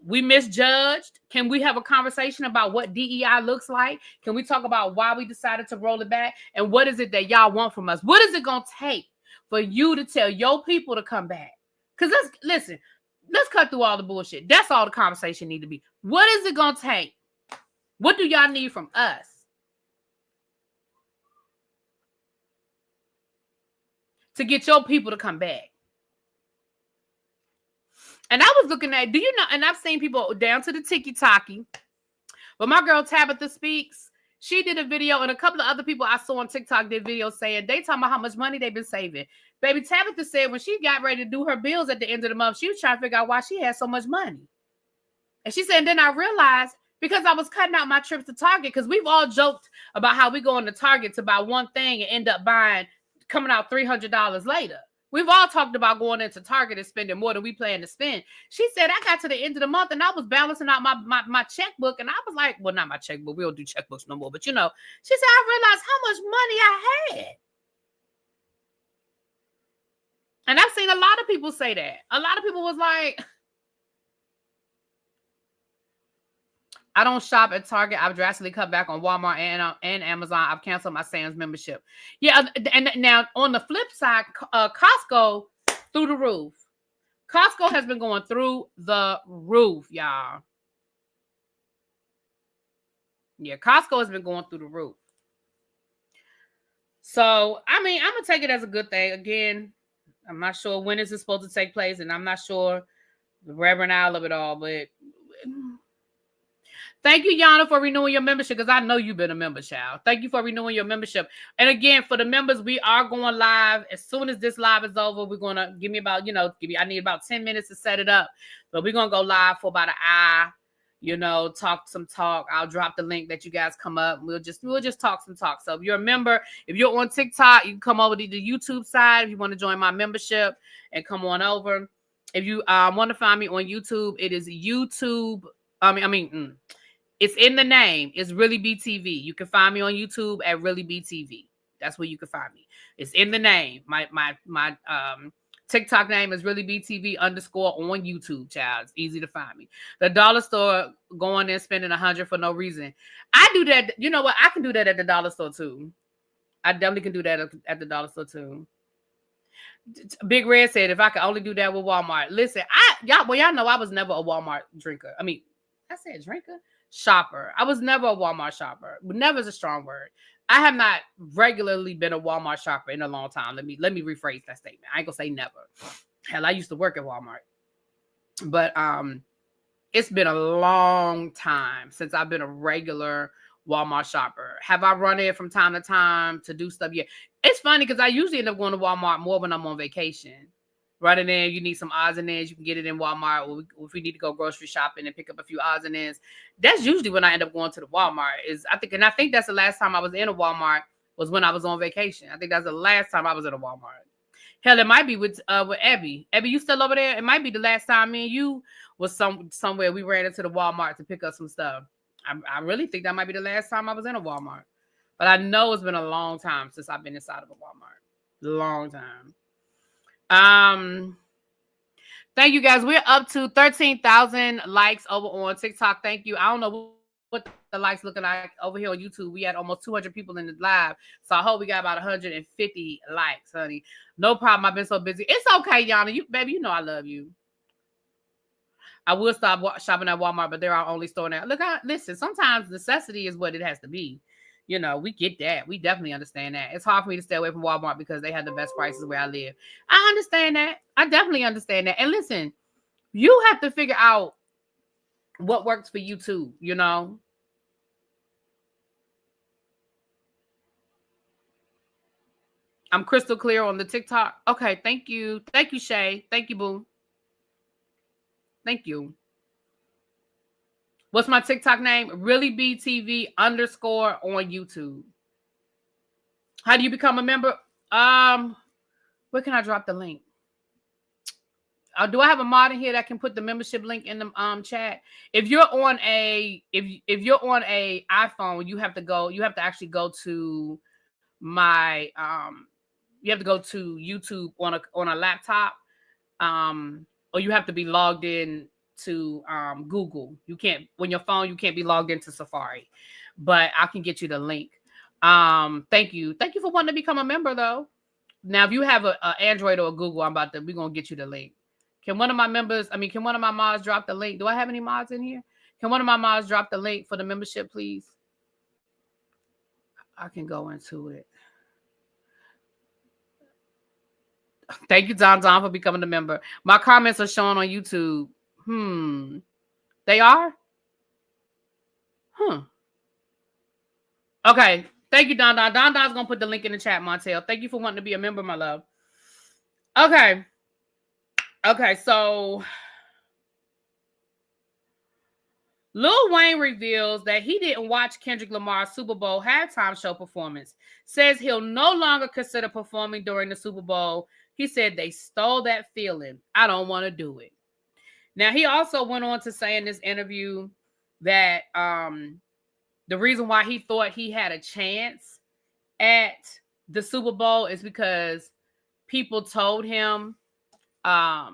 misjudged. Can we have a conversation about what DEI looks like? Can we talk about why we decided to roll it back? And what is it that y'all want from us? What is it going to take for you to tell your people to come back? Because let's cut through all the bullshit. That's all the conversation need to be. What is it going to take? What do y'all need from us to get your people to come back? And I was looking at, do you know, and I've seen people down to the tiki-taki, but my girl Tabitha Speaks, she did a video, and a couple of other people I saw on TikTok did videos saying they talking about how much money they've been saving. Baby, Tabitha said when she got ready to do her bills at the end of the month, she was trying to figure out why she had so much money. And she said, and then I realized because I was cutting out my trips to Target, because we've all joked about how we go into Target to buy one thing and end up coming out $300 later. We've all talked about going into Target and spending more than we plan to spend. She said, I got to the end of the month and I was balancing out my checkbook. And I was like, well, not my checkbook. We don't do checkbooks no more. But, you know, she said, I realized how much money I had. And I've seen a lot of people say that. A lot of people was like, I don't shop at Target. I've drastically cut back on Walmart and Amazon. I've canceled my Sam's membership. Yeah, and now on the flip side, Costco through the roof. Costco has been going through the roof, y'all. Yeah, Costco has been going through the roof. So, I mean, I'm going to take it as a good thing. Again, I'm not sure when this is supposed to take place, and I'm not sure the Reverend Owl of it all, but thank you, Yana, for renewing your membership, because I know you've been a member, child. Thank you for renewing your membership. And again, for the members, we are going live. As soon as this live is over, we're going to I need about 10 minutes to set it up. But we're going to go live for about an hour, talk some talk. I'll drop the link that you guys come up. We'll just talk some talk. So if you're a member, if you're on TikTok, you can come over to the YouTube side if you want to join my membership and come on over. If you want to find me on YouTube, it is YouTube. It's in the name. It's ReallyBTV. You can find me on YouTube at ReallyBTV. That's where you can find me. It's in the name. My TikTok name is ReallyBTV _ on YouTube, child. It's easy to find me. The dollar store, going there spending $100 for no reason. I do that. You know what? I can do that at the dollar store too. I definitely can do that at the dollar store too. Big Red said, if I could only do that with Walmart. Listen, y'all know I was never a Walmart drinker. I mean, I said drinker? Shopper. I was never a Walmart shopper. Never is a strong word. I have not regularly been a Walmart shopper in a long time. Let me rephrase that statement. I ain't gonna say never. Hell, I used to work at Walmart. But it's been a long time since I've been a regular Walmart shopper. Have I run in from time to time to do stuff? Yeah. It's funny because I usually end up going to Walmart more when I'm on vacation. Running in, you need some odds and ends, you can get it in Walmart. Or if we need to go grocery shopping and pick up a few odds and ends, that's usually when I end up going to the Walmart. I think that's the last time I was in a Walmart was when I was on vacation. I think that's the last time I was in a Walmart. Hell, it might be with Abby. Abby, you still over there? It might be the last time me and you was somewhere we ran into the Walmart to pick up some stuff. I really think that might be the last time I was in a Walmart. But I know it's been a long time since I've been inside of a Walmart. Long time. Thank you guys. We're up to 13,000 likes over on TikTok. Thank you. I don't know what the likes looking like over here on YouTube. We had almost 200 people in the live. So I hope we got about 150 likes, honey. No problem. I've been so busy. It's okay, Yana. Baby, you know I love you. I will stop shopping at Walmart, but they're our only store now. Listen, sometimes necessity is what it has to be. We get that. We definitely understand that. It's hard for me to stay away from Walmart because they have the best prices where I live. I understand that. I definitely understand that. And listen, you have to figure out what works for you too, I'm crystal clear on the TikTok. Okay, thank you. Thank you, Shay. Thank you, boo. Thank you. What's my TikTok name? ReallyBTV _ on YouTube. How do you become a member? Where can I drop the link? Do I have a mod in here that can put the membership link in the chat? If you're on a iPhone, you have to actually go to my you have to go to YouTube on a laptop, or you have to be logged in to Google. You can't when your phone. You can't be logged into Safari, but I can get you the link. Thank you for wanting to become a member though. Now, if you have a Android or a Google, we're gonna get you the link. Can one of my mods drop the link? Do I have any mods in here? Can one of my mods drop the link for the membership, please? I can go into it. Thank you, Don, for becoming a member. My comments are showing on YouTube. They are? Okay. Thank you, Don. Don's going to put the link in the chat, Montel. Thank you for wanting to be a member, my love. Okay, so Lil Wayne reveals that he didn't watch Kendrick Lamar's Super Bowl halftime show performance. Says he'll no longer consider performing during the Super Bowl. He said they stole that feeling. I don't want to do it. Now, he also went on to say in this interview that the reason why he thought he had a chance at the Super Bowl is because people told him to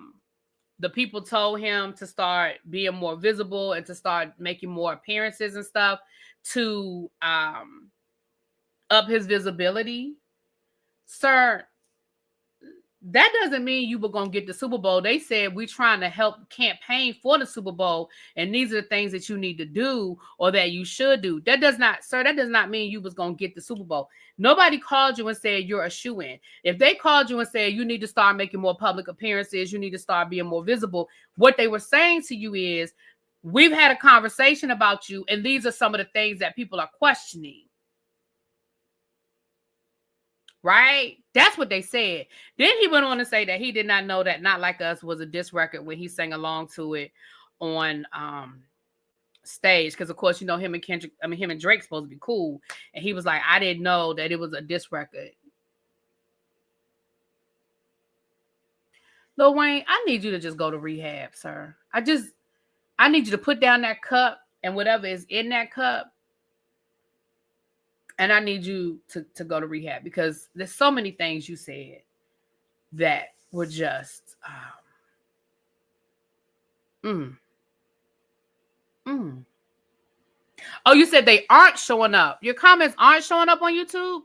start being more visible and to start making more appearances and stuff to up his visibility. Sir, that doesn't mean you were going to get the Super Bowl. They said we're trying to help campaign for the Super Bowl, and these are the things that you need to do or that you should do. That does not mean you was going to get the Super Bowl. Nobody called you and said you're a shoo-in. If they called you and said you need to start making more public appearances, you need to start being more visible, what they were saying to you is, we've had a conversation about you, and these are some of the things that people are questioning. Right? That's what they said. Then he went on to say that he did not know that Not Like Us was a diss record when he sang along to it on stage. Because, of course, you know, him and Drake supposed to be cool. And he was like, I didn't know that it was a diss record. Lil Wayne, I need you to just go to rehab, sir. I need you to put down that cup and whatever is in that cup. And I need you to go to rehab because there's so many things you said that were just, Oh, you said they aren't showing up. Your comments aren't showing up on YouTube?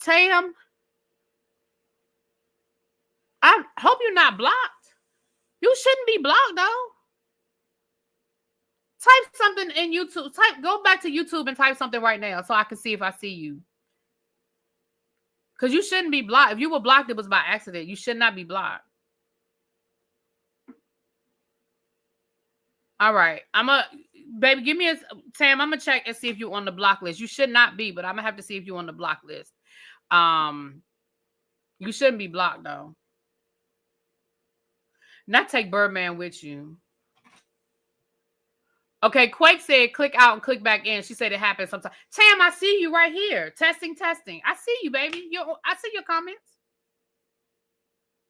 Tam, I hope you're not blocked. You shouldn't be blocked, though. Type something in YouTube. Go back to YouTube and type something right now so I can see if I see you. Because you shouldn't be blocked. If you were blocked, it was by accident. You should not be blocked. All right. Baby, give me Tam, I'm going to check and see if you're on the block list. You should not be, but I'm going to have to see if you're on the block list. You shouldn't be blocked, though. Not take Birdman with you. Okay, Quake said click out and click back in. She said it happens sometimes. Tam, I see you right here. Testing. I see you, baby. I see your comments.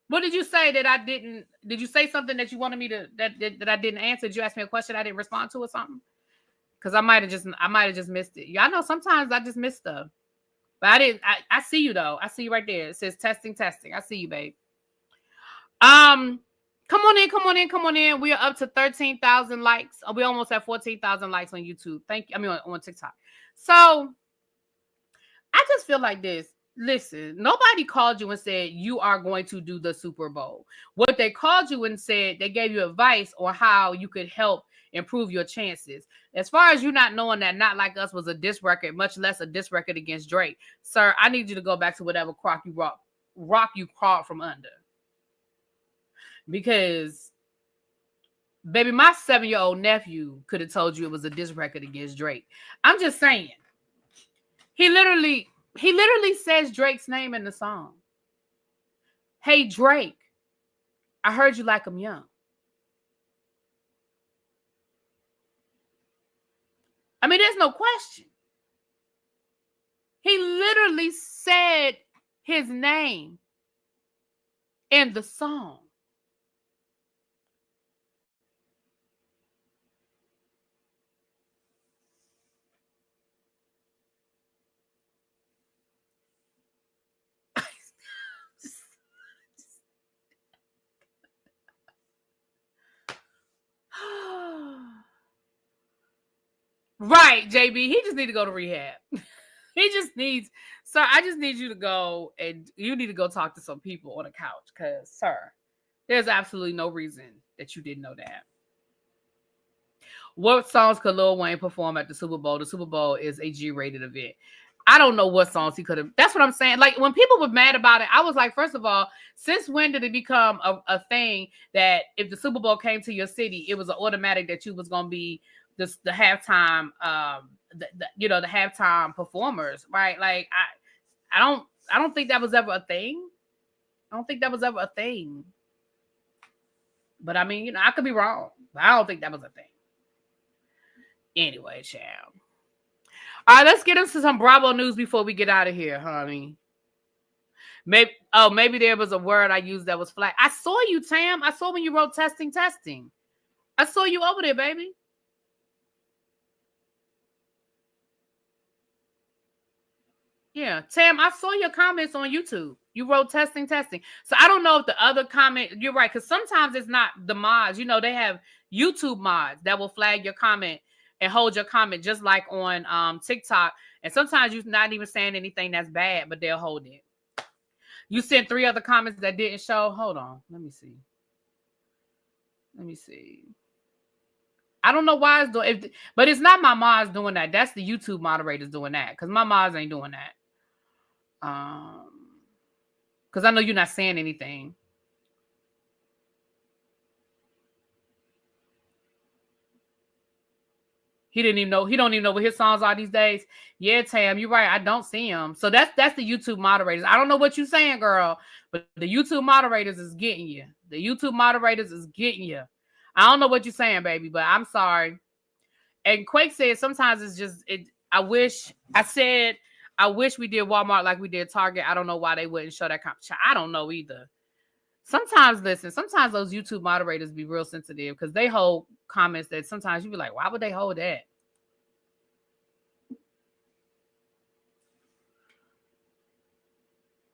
What did you say that I didn't? Did you say something that you wanted me to that I didn't answer? Did you ask me a question I didn't respond to or something? Because I might have just missed it. Y'all know sometimes I just miss stuff. But I didn't. I see you though. I see you right there. It says testing. I see you, babe. Come on in. We are up to 13,000 likes. We almost have 14,000 likes on YouTube. On TikTok. So I just feel like this. Listen, nobody called you and said you are going to do the Super Bowl. What they called you and said, they gave you advice on how you could help improve your chances. As far as you not knowing that Not Like Us was a diss record, much less a diss record against Drake, sir, I need you to go back to whatever rock you crawled from under. Because, baby, my 7-year-old nephew could have told you it was a diss record against Drake. I'm just saying. He literally says Drake's name in the song. Hey, Drake, I heard you like him young. I mean, there's no question. He literally said his name in the song. Right, JB. He just need to go to rehab. He just needs, sir, I just need you to go and you need to go talk to some people on the couch because, sir, there's absolutely no reason that you didn't know that. What songs could Lil Wayne perform at the Super Bowl? The Super Bowl is a G-rated event. I don't know what songs he could have. That's what I'm saying. Like, when people were mad about it, I was like, first of all, since when did it become a thing that if the Super Bowl came to your city, it was an automatic that you was going to be the halftime, the halftime performers, right? Like, I don't think that was ever a thing. But I mean, I could be wrong. But I don't think that was a thing. Anyway, child. All right, let's get into some Bravo news before we get out of here, honey. Maybe there was a word I used that was flat. I saw you, Tam. I saw when you wrote testing. I saw you over there, baby. Yeah, Tam, I saw your comments on YouTube. You wrote testing. So I don't know if the other comment, you're right, because sometimes it's not the mods. You know, they have YouTube mods that will flag your comment and hold your comment just like on TikTok. And sometimes you're not even saying anything that's bad, but they'll hold it. You sent 3 other comments that didn't show. Hold on. Let me see. I don't know why it's doing, but it's not my mods doing that. That's the YouTube moderators doing that, because my mods ain't doing that. Because I know you're not saying anything. He don't even know what his songs are these days. Yeah, Tam, you're right. I don't see him. So that's the YouTube moderators. I don't know what you're saying, girl, but the YouTube moderators is getting you. I don't know what you're saying, baby, but I'm sorry. And Quake said sometimes it's just I wish we did Walmart like we did Target. I don't know why they wouldn't show that competition. I don't know either. Sometimes those YouTube moderators be real sensitive because they hold comments that sometimes you be like, why would they hold that?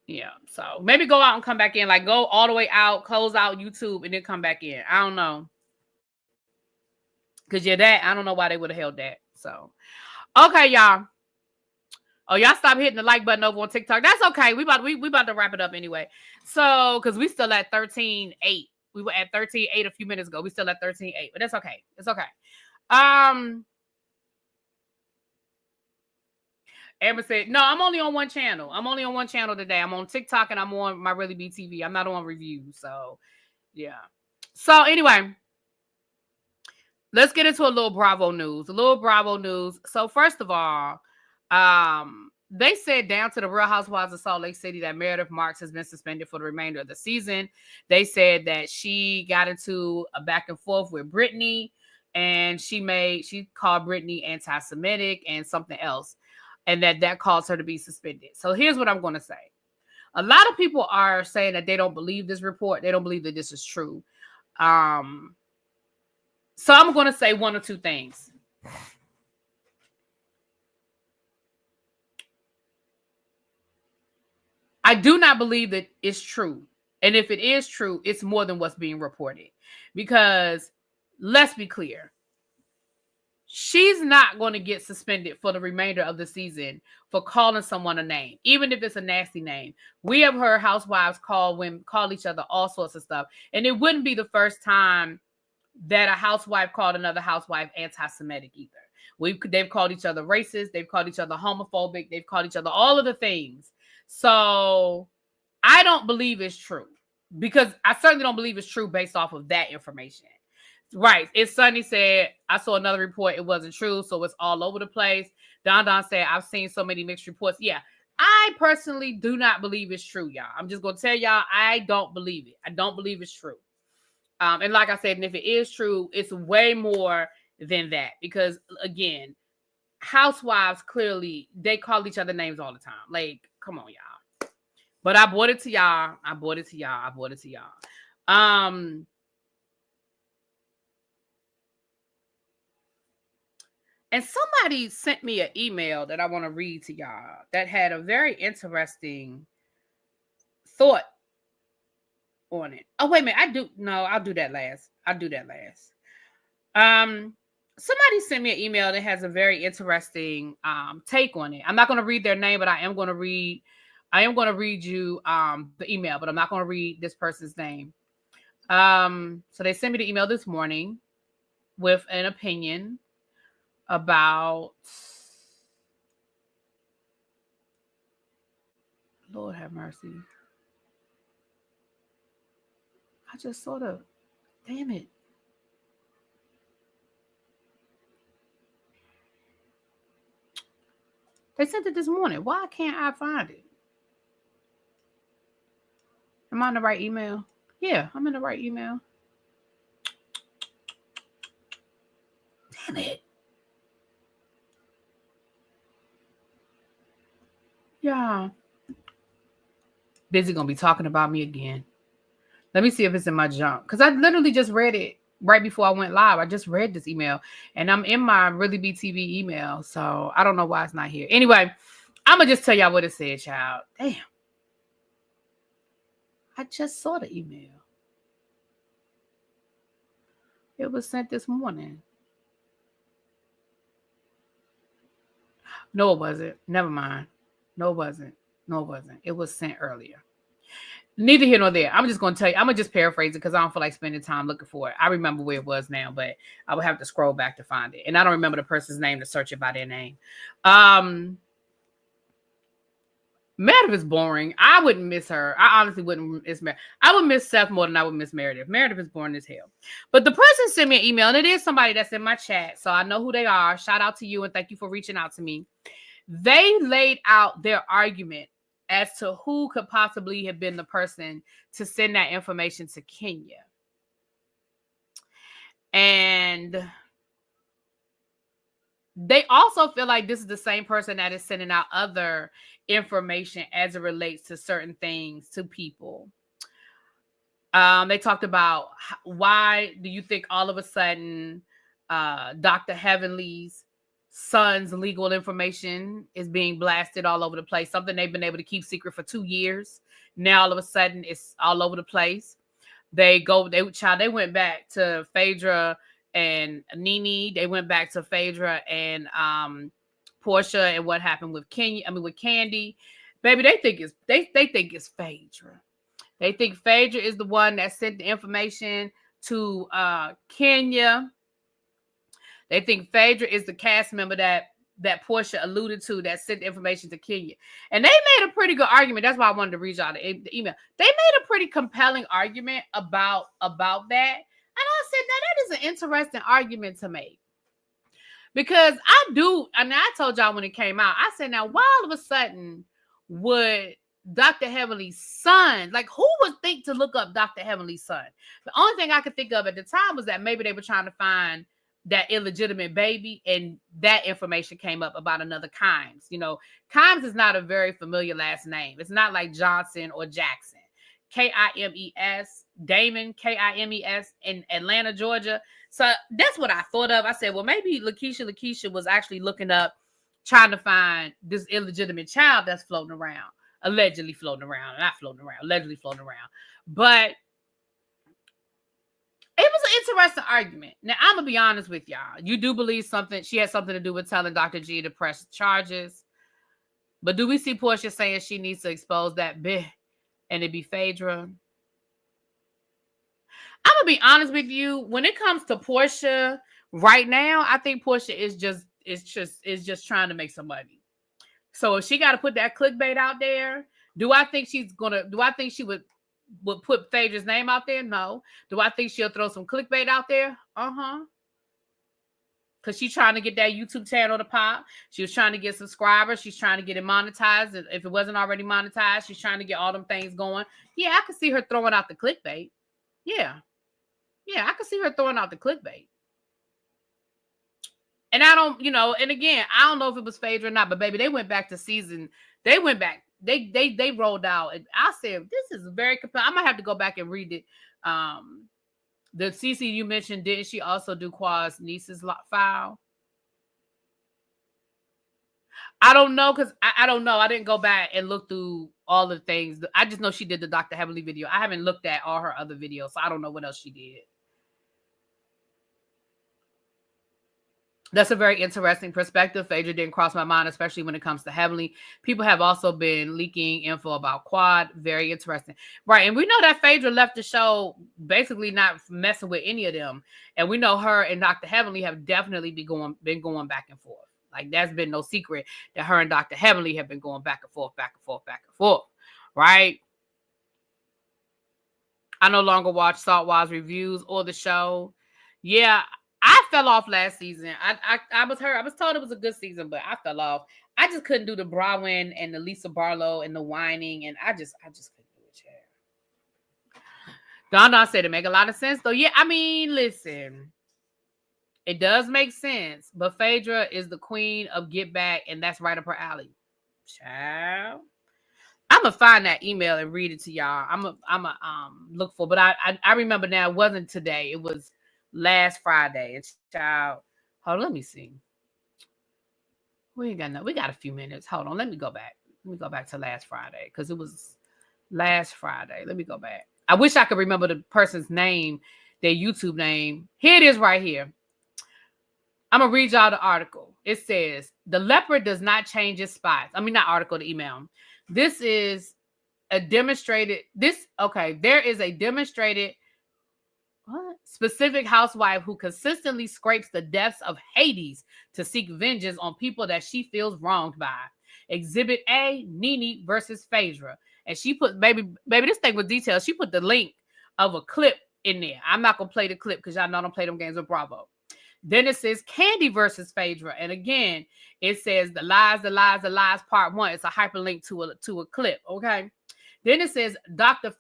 Yeah, so maybe go out and come back in, like go all the way out, close out YouTube, and then come back in. I don't know. Because I don't know why they would have held that. So, okay, y'all. Oh, y'all stop hitting the like button over on TikTok. That's okay. We about to wrap it up anyway. So, because we still at 13.8. We were at 13.8 a few minutes ago. We still at 13.8, but that's okay. It's okay. Amber said, no, I'm only on one channel. Today. I'm on TikTok and I'm on my ReallyBTV. I'm not on reviews. So, yeah. So, anyway, let's get into a little Bravo news. So, first of all, they said down to the Real Housewives of Salt Lake City that Meredith Marks has been suspended for the remainder of the season. They said that she got into a back and forth with Brittany, and she called Brittany anti-Semitic and something else, and that caused her to be suspended. So here's what I'm going to say. A lot of people are saying that they don't believe this report. They don't believe that this is true. So I'm going to say one or two things. I do not believe that it's true. And if it is true, it's more than what's being reported. Because let's be clear. She's not going to get suspended for the remainder of the season for calling someone a name, even if it's a nasty name. We have heard housewives call each other all sorts of stuff. And it wouldn't be the first time that a housewife called another housewife anti-Semitic either. They've called each other racist. They've called each other homophobic. They've called each other all of the things. So I don't believe it's true, because I certainly don't believe it's true based off of that information. Right. It's Sunny said, I saw another report. It wasn't true. So it's all over the place. Don said, I've seen so many mixed reports. Yeah. I personally do not believe it's true, y'all. I'm just going to tell y'all, I don't believe it. I don't believe it's true. And like I said, and if it is true, it's way more than that. Because again, housewives clearly, they call each other names all the time. Like, come on, y'all. But I brought it to y'all. And somebody sent me an email that I want to read to y'all that had a very interesting thought on it. Oh, wait a minute. I'll do that last. Somebody sent me an email that has a very interesting take on it. I'm not going to read their name, but I am going to read you the email, but I'm not going to read this person's name. So they sent me the email this morning with an opinion about, Lord have mercy. I just sort of, damn it. They sent it this morning. Why can't I find it? Am I in the right email? Yeah, I'm in the right email. Damn it. Yeah. Busy gonna be talking about me again. Let me see if it's in my junk. Because I literally just read it right before I went live. I just read this email. And I'm in my ReallyBTV email. So I don't know why it's not here. Anyway, I'm going to just tell y'all what it said, child. Damn. I just saw the email. It was sent this morning. No, it wasn't. Never mind. No, it wasn't. No, it wasn't. It was sent earlier. Neither here nor there. I'm just going to tell you. I'm going to just paraphrase it because I don't feel like spending time looking for it. I remember where it was now, but I would have to scroll back to find it. And I don't remember the person's name to search it by their name. Meredith is boring. I wouldn't miss her. I honestly wouldn't miss Meredith. I would miss Seth more than I would miss Meredith. Meredith is boring as hell. But the person sent me an email, and it is somebody that's in my chat, so I know who they are. Shout out to you, and thank you for reaching out to me. They laid out their argument as to who could possibly have been the person to send that information to Kenya. And they also feel like this is the same person that is sending out other information as it relates to certain things to people. They talked about why do you think all of a sudden Dr. Heavenly's son's legal information is being blasted all over the place, something they've been able to keep secret for 2 years. Now all of a sudden it's all over the place. They went back to Phaedra and Nene. They went back to Phaedra and Portia and what happened with with Candy. Baby, they think it's Phaedra. They think Phaedra is the one that sent the information to Kenya. They think Phaedra is the cast member that Portia alluded to that sent the information to Kenya. And they made a pretty good argument. That's why I wanted to read y'all the email. They made a pretty compelling argument about that. And I said, now that is an interesting argument to make. Because I told y'all when it came out, I said, now why all of a sudden would Dr. Heavenly's son, like who would think to look up Dr. Heavenly's son? The only thing I could think of at the time was that maybe they were trying to find that illegitimate baby, and that information came up about another Kimes. You know, Kimes is not a very familiar last name. It's not like Johnson or Jackson. Kimes, Damon, Kimes in Atlanta, Georgia. So that's what I thought of. I said, well, maybe Lakeisha was actually looking up, trying to find this illegitimate child that's floating around, allegedly floating around. But it was an interesting argument. Now, I'm going to be honest with y'all. You do believe she had something to do with telling Dr. G to press charges. But do we see Portia saying she needs to expose that bit and it be Phaedra? I'm going to be honest with you. When it comes to Portia right now, I think Portia is just trying to make some money. So if she got to put that clickbait out there, do I think she would put Phaedra's name out there? No. Do I think she'll throw some clickbait out there? Because she's trying to get that YouTube channel to pop. She was trying to get subscribers. She's trying to get it monetized. If it wasn't already monetized, she's trying to get all them things going. Yeah, I could see her throwing out the clickbait. Yeah, I could see her throwing out the clickbait. And I don't, and again, I don't know if it was Phaedra or not, but baby, they went back to season. They went back. They rolled out. And I said, this is very compelling. I might have to go back and read it. The CC you mentioned, didn't she also do Qua's niece's file? I don't know, because I don't know. I didn't go back and look through all the things. I just know she did the Dr. Heavenly video. I haven't looked at all her other videos, so I don't know what else she did. That's a very interesting perspective. Phaedra didn't cross my mind, especially when it comes to Heavenly. People have also been leaking info about Quad. Very interesting. Right. And we know that Phaedra left the show basically not messing with any of them. And we know her and Dr. Heavenly have definitely been going back and forth. Like, there's been no secret that her and Dr. Heavenly have been going back and forth. Right. I no longer watch Saltwise reviews or the show. Yeah. I fell off last season. I was told it was a good season, but I fell off. I just couldn't do the Brawin and the Lisa Barlow and the whining, and I just couldn't do it. Don said it make a lot of sense, though. Yeah, I mean, listen, it does make sense, but Phaedra is the queen of Get Back, and that's right up her alley. Child. I'm gonna find that email and read it to y'all. I'm a look for, but I remember now it wasn't today. It was last Friday. And child, hold on, let me see. We got a few minutes. Hold on, let me go back. Let me go back to last Friday because it was last Friday. Let me go back. I wish I could remember the person's name, their YouTube name. Here it is right here. I'm gonna read y'all the article. It says the leopard does not change its spots. I mean, not article, the email. This is a demonstrated. There is a demonstrated specific housewife who consistently scrapes the depths of Hades to seek vengeance on people that she feels wronged by. Exhibit A, Nene versus Phaedra. And she put, baby, this thing with details. She put the link of a clip in there. I'm not going to play the clip because y'all know I don't play them games with Bravo. Then it says Kandi versus Phaedra. And again, it says the lies, part 1. It's a hyperlink to a clip, okay? Then it says Dr.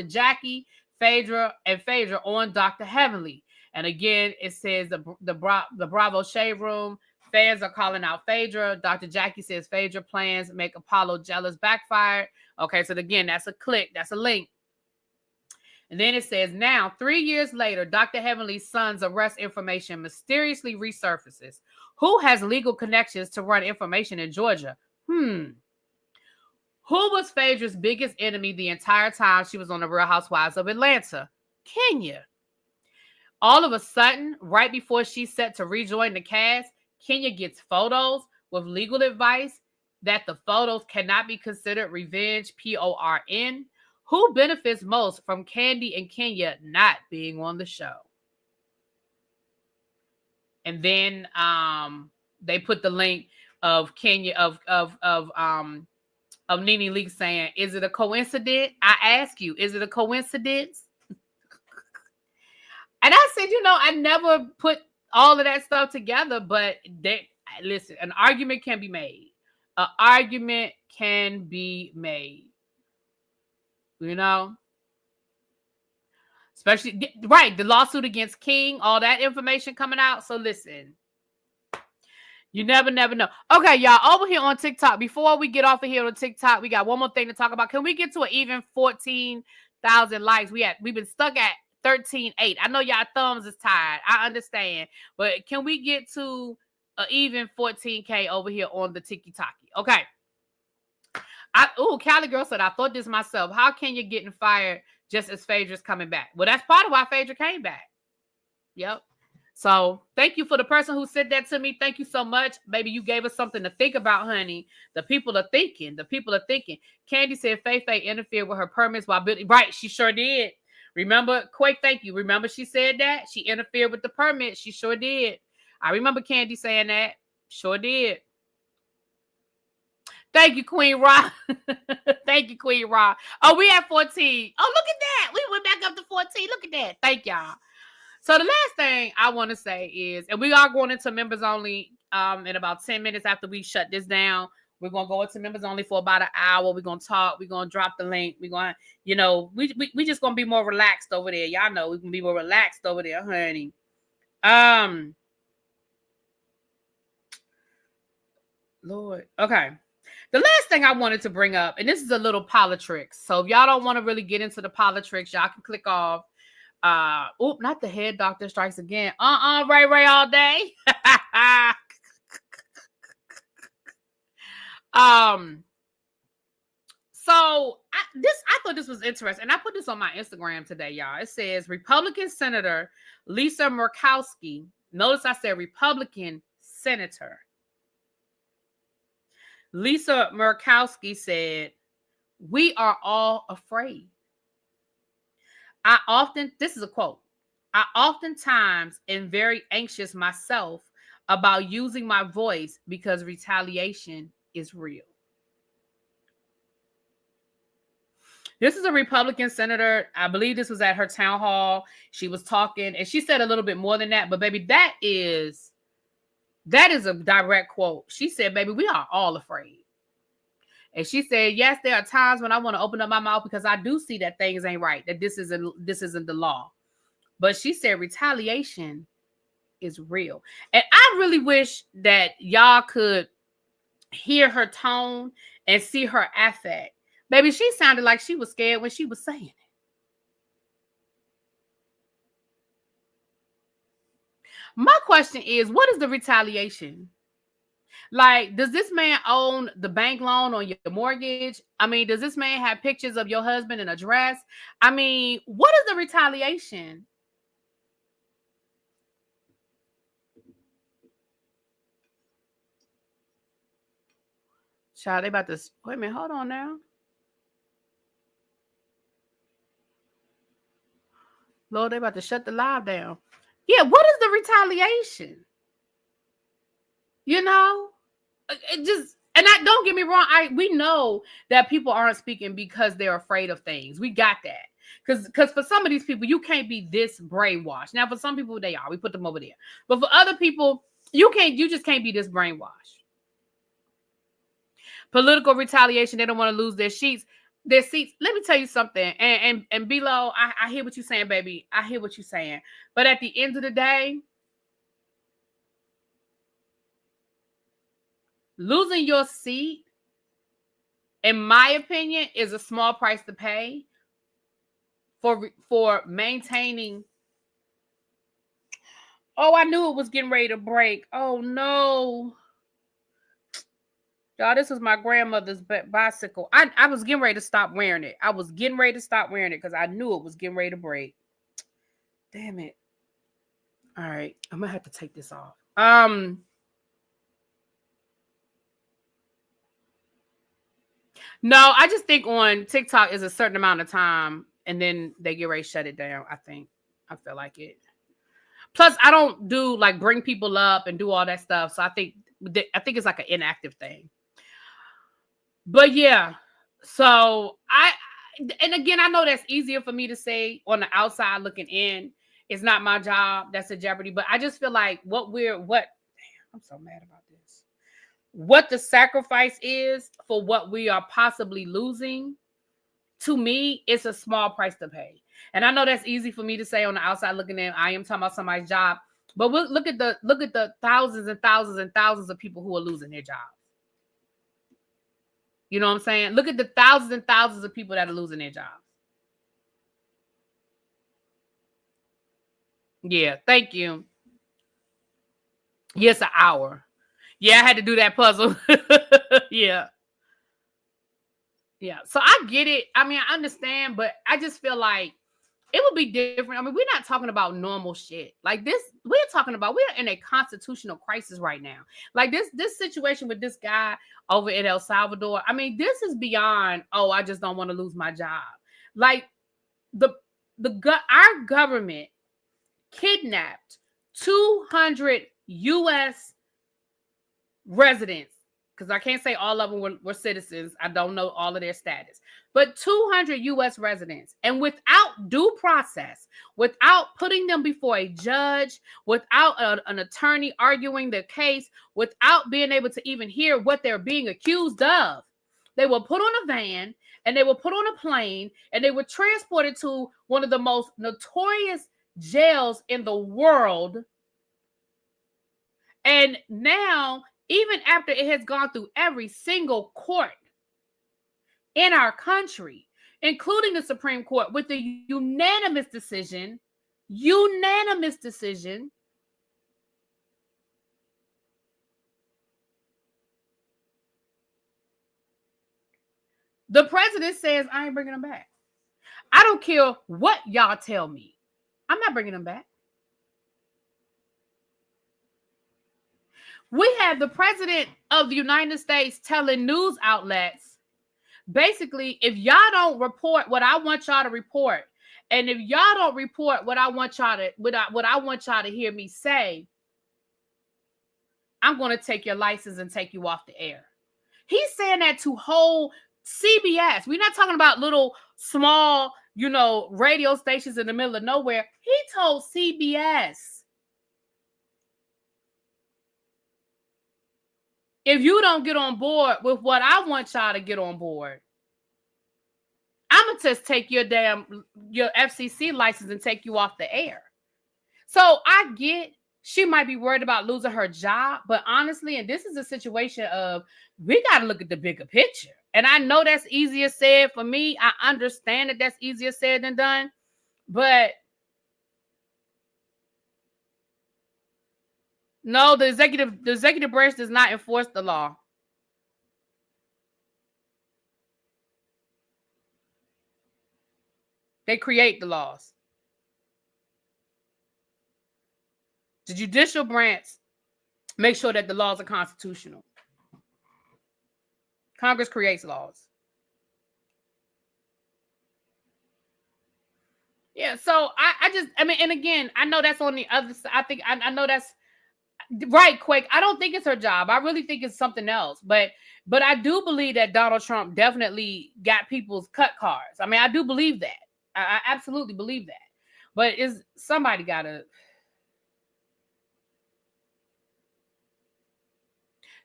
Jackie, Phaedra, and Phaedra on Dr. Heavenly. And again, it says the Bravo Shade Room. Fans are calling out Phaedra. Dr. Jackie says Phaedra plans make Apollo jealous backfired. Okay, so again, that's a click. That's a link. And then it says, now, 3 years later, Dr. Heavenly's son's arrest information mysteriously resurfaces. Who has legal connections to run information in Georgia? Who was Phaedra's biggest enemy the entire time she was on the Real Housewives of Atlanta? Kenya. All of a sudden, right before she's set to rejoin the cast, Kenya gets photos with legal advice that the photos cannot be considered revenge, PORN. Who benefits most from Kandi and Kenya not being on the show? And then they put the link of Kenya of Nene Leakes saying, "Is it a coincidence? I ask you, is it a coincidence?" And I said, I never put all of that stuff together, but listen, an argument can be made. An argument can be made. Especially, right, the lawsuit against King, all that information coming out. So listen, you never know. Okay, y'all, over here on TikTok, before we get off of here on TikTok, we got one more thing to talk about. Can we get to an even 14,000 likes? We've been stuck at 13,800. I know y'all thumbs is tired. I understand. But can we get to an even 14K over here on the TikTok? Okay. Cali Girl said, I thought this myself. How can you getting fired just as Phaedra's coming back? Well, that's part of why Phaedra came back. Yep. So thank you for the person who said that to me. Thank you so much. Baby, you gave us something to think about, honey. The people are thinking. Kandi said Faye interfered with her permits while building. Right, she sure did. Remember, Quake, thank you. Remember she said that? She interfered with the permit. She sure did. I remember Kandi saying that. Sure did. Thank you, Queen Ra. Thank you, Queen Ra. Oh, we at 14. Oh, look at that. We went back up to 14. Look at that. Thank y'all. So the last thing I want to say is, and we are going into members only in about 10 minutes after we shut this down. We're going to go into members only for about an hour. We're going to talk. We're going to drop the link. We're going to, we just going to be more relaxed over there. Y'all know we're going to be more relaxed over there, honey. Lord. Okay. The last thing I wanted to bring up, and this is a little Politricks. So if y'all don't want to really get into the Politricks, y'all can click off. Not the head doctor strikes again. Ray all day. So I thought this was interesting, and I put this on my Instagram today, y'all. It says Republican Senator Lisa Murkowski. Notice I said Republican Senator. Lisa Murkowski said, "We are all afraid. This is a quote, I oftentimes am very anxious myself about using my voice because retaliation is real." This is a Republican senator. I believe this was at her town hall. She was talking, and she said a little bit more than that. But, baby, that is a direct quote. She said, "Baby, we are all afraid." And she said, "Yes, there are times when I want to open up my mouth because I do see that things ain't right, that this isn't the law." But she said retaliation is real. And I really wish that y'all could hear her tone and see her affect. Baby, she sounded like she was scared when she was saying it. My question is, what is the retaliation? Like, does this man own the bank loan on your mortgage? I mean, does this man have pictures of your husband in a dress? I mean, what is the retaliation? Child, they about to, wait a minute, hold on now. Lord, they about to shut the live down. Yeah, what is the retaliation? You know? It just, and I don't get me wrong, we know that people aren't speaking because they're afraid of things. We got that. Because for some of these people, you can't be this brainwashed. Now, for some people, they are. We put them over there. But for other people, you just can't be this brainwashed. Political retaliation, they don't want to lose their seats. Let me tell you something. And below, I hear what you're saying, baby. I hear what you're saying. But at the end of the day, losing your seat, in my opinion, is a small price to pay for maintaining. Oh, I knew it was getting ready to break. Oh, no. Y'all, this was my grandmother's bicycle. I was getting ready to stop wearing it. I was getting ready to stop wearing it because I knew it was getting ready to break. Damn it. All right. I'm going to have to take this off. No, I just think on TikTok is a certain amount of time and then they get ready to shut it down. I feel like it. Plus, I don't do like bring people up and do all that stuff. So I think it's like an inactive thing. But yeah, so and again, I know that's easier for me to say on the outside looking in. It's not my job. That's a jeopardy. But I just feel like I'm so mad about this. What the sacrifice is for what we are possibly losing, to me, it's a small price to pay. And I know that's easy for me to say on the outside looking in. I am talking about somebody's job. But look at the thousands and thousands and thousands of people who are losing their jobs. You know what I'm saying? Look at the thousands and thousands of people that are losing their jobs. Yeah, thank you. Yes, an hour. Yeah, I had to do that puzzle. Yeah. Yeah. So I get it. I mean, I understand, but I just feel like it would be different. I mean, we're not talking about normal shit. Like this, we're in a constitutional crisis right now. Like this situation with this guy over in El Salvador. I mean, this is beyond, oh, I just don't want to lose my job. Like our government kidnapped 200 U.S. residents, because I can't say all of them were citizens. I don't know all of their status. But 200 U.S. residents, and without due process, without putting them before a judge, without an attorney arguing their case, without being able to even hear what they're being accused of, they were put on a van, and they were put on a plane, and they were transported to one of the most notorious jails in the world. And now, even after it has gone through every single court in our country, including the Supreme Court, with the unanimous decision, the president says, I ain't bringing them back. I don't care what y'all tell me. I'm not bringing them back. We have the president of the United States telling news outlets, basically, if y'all don't report what I want y'all to report, and if y'all don't report what I want y'all to hear me say, I'm going to take your license and take you off the air. He's saying that to whole CBS. We're not talking about little small, radio stations in the middle of nowhere. He told CBS, if you don't get on board with what I want y'all to get on board, I'm going to just take your FCC license and take you off the air. So I get she might be worried about losing her job. But honestly, and this is a situation of, we got to look at the bigger picture. And I know that's easier said for me. I understand that that's easier said than done. But no, the executive branch does not enforce the law. They create the laws. The judicial branch makes sure that the laws are constitutional. Congress creates laws. Yeah, so I mean, and again, I know that's on the other side. I know that's right, Quake. I don't think it's her job. I really think it's something else. But I do believe that Donald Trump definitely got people's cut cards. I mean, I do believe that. I absolutely believe that. But is somebody gotta...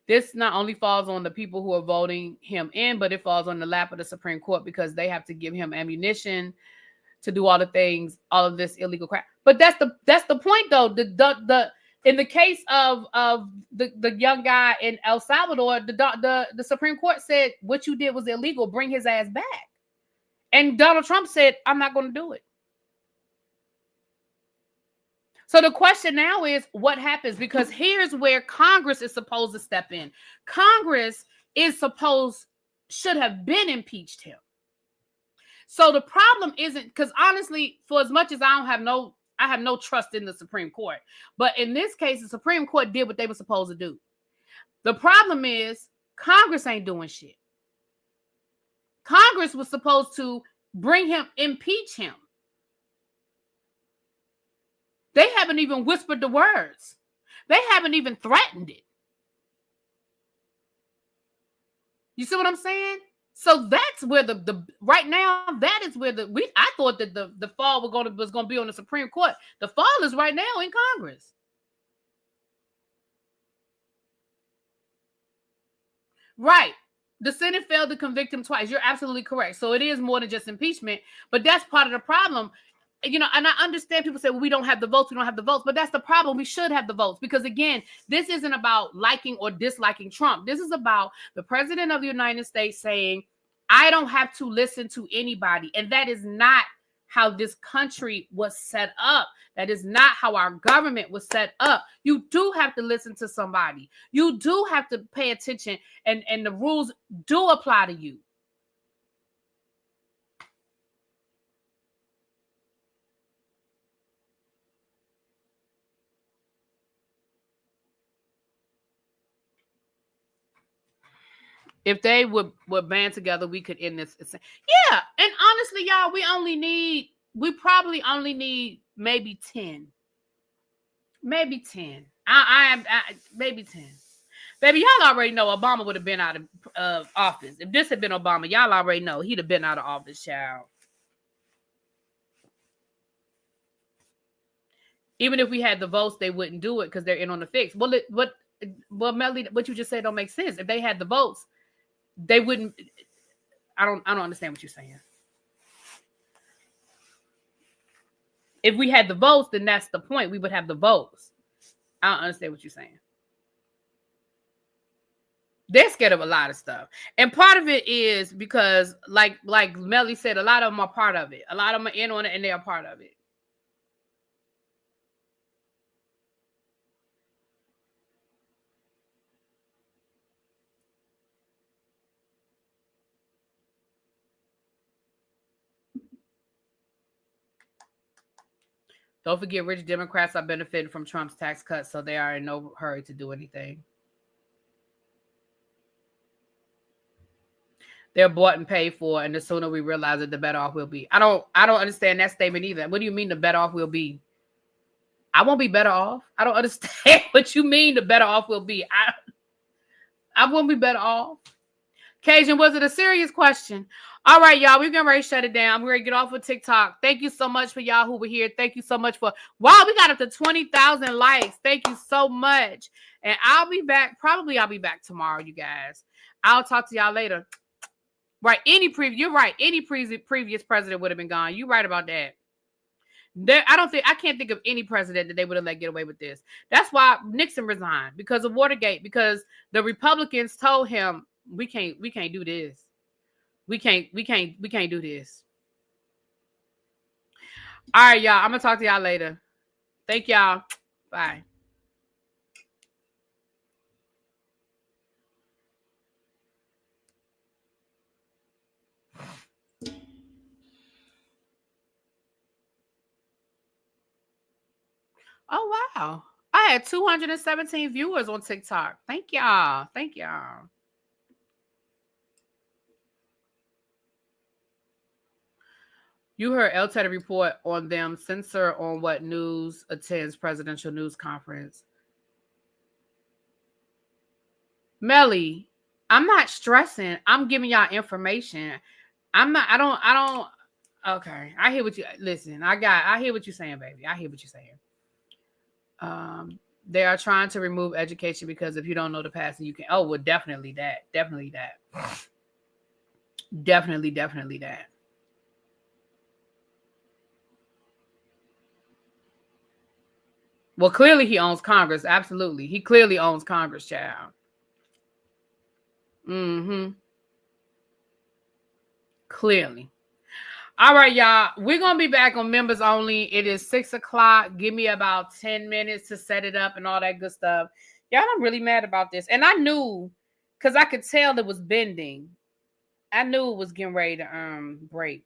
This not only falls on the people who are voting him in, but it falls on the lap of the Supreme Court, because they have to give him ammunition to do all the things, all of this illegal crap. But that's the point, though. The in the case of the young guy in El Salvador, the Supreme Court said what you did was illegal. Bring his ass back. And Donald Trump said, I'm not going to do it. So the question now is, what happens? Because here's where Congress is supposed to step in. Congress should have been impeached him. So the problem isn't, because honestly, for as much as I have no trust in the Supreme Court, but in this case, the Supreme Court did what they were supposed to do. The problem is Congress ain't doing shit. Congress was supposed to impeach him. They haven't even whispered the words. They haven't even threatened it. You see what I'm saying? So that's where right now, that is where I thought that the fall was going to be on the Supreme Court. The fall is right now in Congress. Right. The Senate failed to convict him twice. You're absolutely correct. So it is more than just impeachment, but that's part of the problem. You know, and I understand people say, well, we don't have the votes. We don't have the votes. But that's the problem. We should have the votes, because, again, this isn't about liking or disliking Trump. This is about the president of the United States saying, I don't have to listen to anybody. And that is not how this country was set up. That is not how our government was set up. You do have to listen to somebody. You do have to pay attention, and the rules do apply to you. If they would band together, we could end this. Yeah. And honestly, y'all, we probably only need maybe 10. Maybe 10. Maybe 10. Baby, y'all already know Obama would have been out of office. If this had been Obama, y'all already know he'd have been out of office, child. Even if we had the votes, they wouldn't do it because they're in on the fix. Well, Melly, what you just said don't make sense. If they had the votes, they wouldn't. I don't understand what you're saying. If we had the votes, then that's the point. We would have the votes. I don't understand what you're saying. They're scared of a lot of stuff. And part of it is because, like Melly said, a lot of them are part of it. A lot of them are in on it, and they are part of it. Don't forget, rich Democrats are benefiting from Trump's tax cuts, so they are in no hurry to do anything. They're bought and paid for, and the sooner we realize it, the better off we'll be. I don't understand that statement either. What do you mean the better off we'll be? I won't be better off. I don't understand what you mean the better off we'll be. I won't be better off. Cajun, was it a serious question? All right, y'all, we're getting ready to shut it down. We're going to get off of TikTok. Thank you so much for y'all who were here. Thank you so much for, wow, we got up to 20,000 likes. Thank you so much. And I'll be back tomorrow, you guys. I'll talk to y'all later. Right, you're right. Any previous president would have been gone. You're right about that. I can't think of any president that they would have let get away with this. That's why Nixon resigned, because of Watergate, because the Republicans told him, we can't do this. We can't do this. All right, y'all. I'm gonna talk to y'all later. Thank y'all. Bye. Oh, wow. I had 217 viewers on TikTok. Thank y'all. Thank y'all. You heard El Teddy report on them censor on what news attends presidential news conference. Melly, I'm not stressing. I'm giving y'all information. I don't. Okay. I hear what you, listen, I hear what you're saying, baby. I hear what you're saying. They are trying to remove education because if you don't know the past, you can, oh, well, definitely that. Definitely that. Definitely that. Well, clearly he owns Congress. Absolutely. He clearly owns Congress, child. Mm-hmm. Clearly. All right, y'all. We're going to be back on members only. It is 6:00. Give me about 10 minutes to set it up and all that good stuff. Y'all, I'm really mad about this. And I knew, because I could tell it was bending. I knew it was getting ready to break.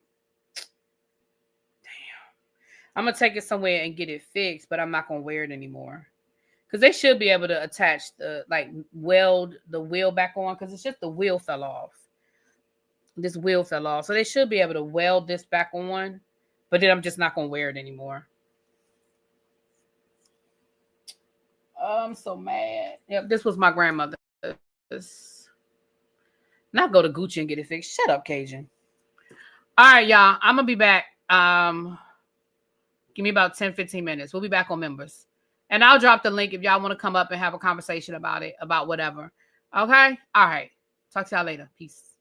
I'm going to take it somewhere and get it fixed, but I'm not going to wear it anymore. Because they should be able to attach weld the wheel back on, because it's just the wheel fell off. This wheel fell off. So they should be able to weld this back on, but then I'm just not going to wear it anymore. I'm so mad. Yep, this was my grandmother's. Not go to Gucci and get it fixed. Shut up, Cajun. All right, y'all. I'm going to be back. Give me about 10, 15 minutes. We'll be back on members. And I'll drop the link if y'all want to come up and have a conversation about it, about whatever. Okay? All right. Talk to y'all later. Peace.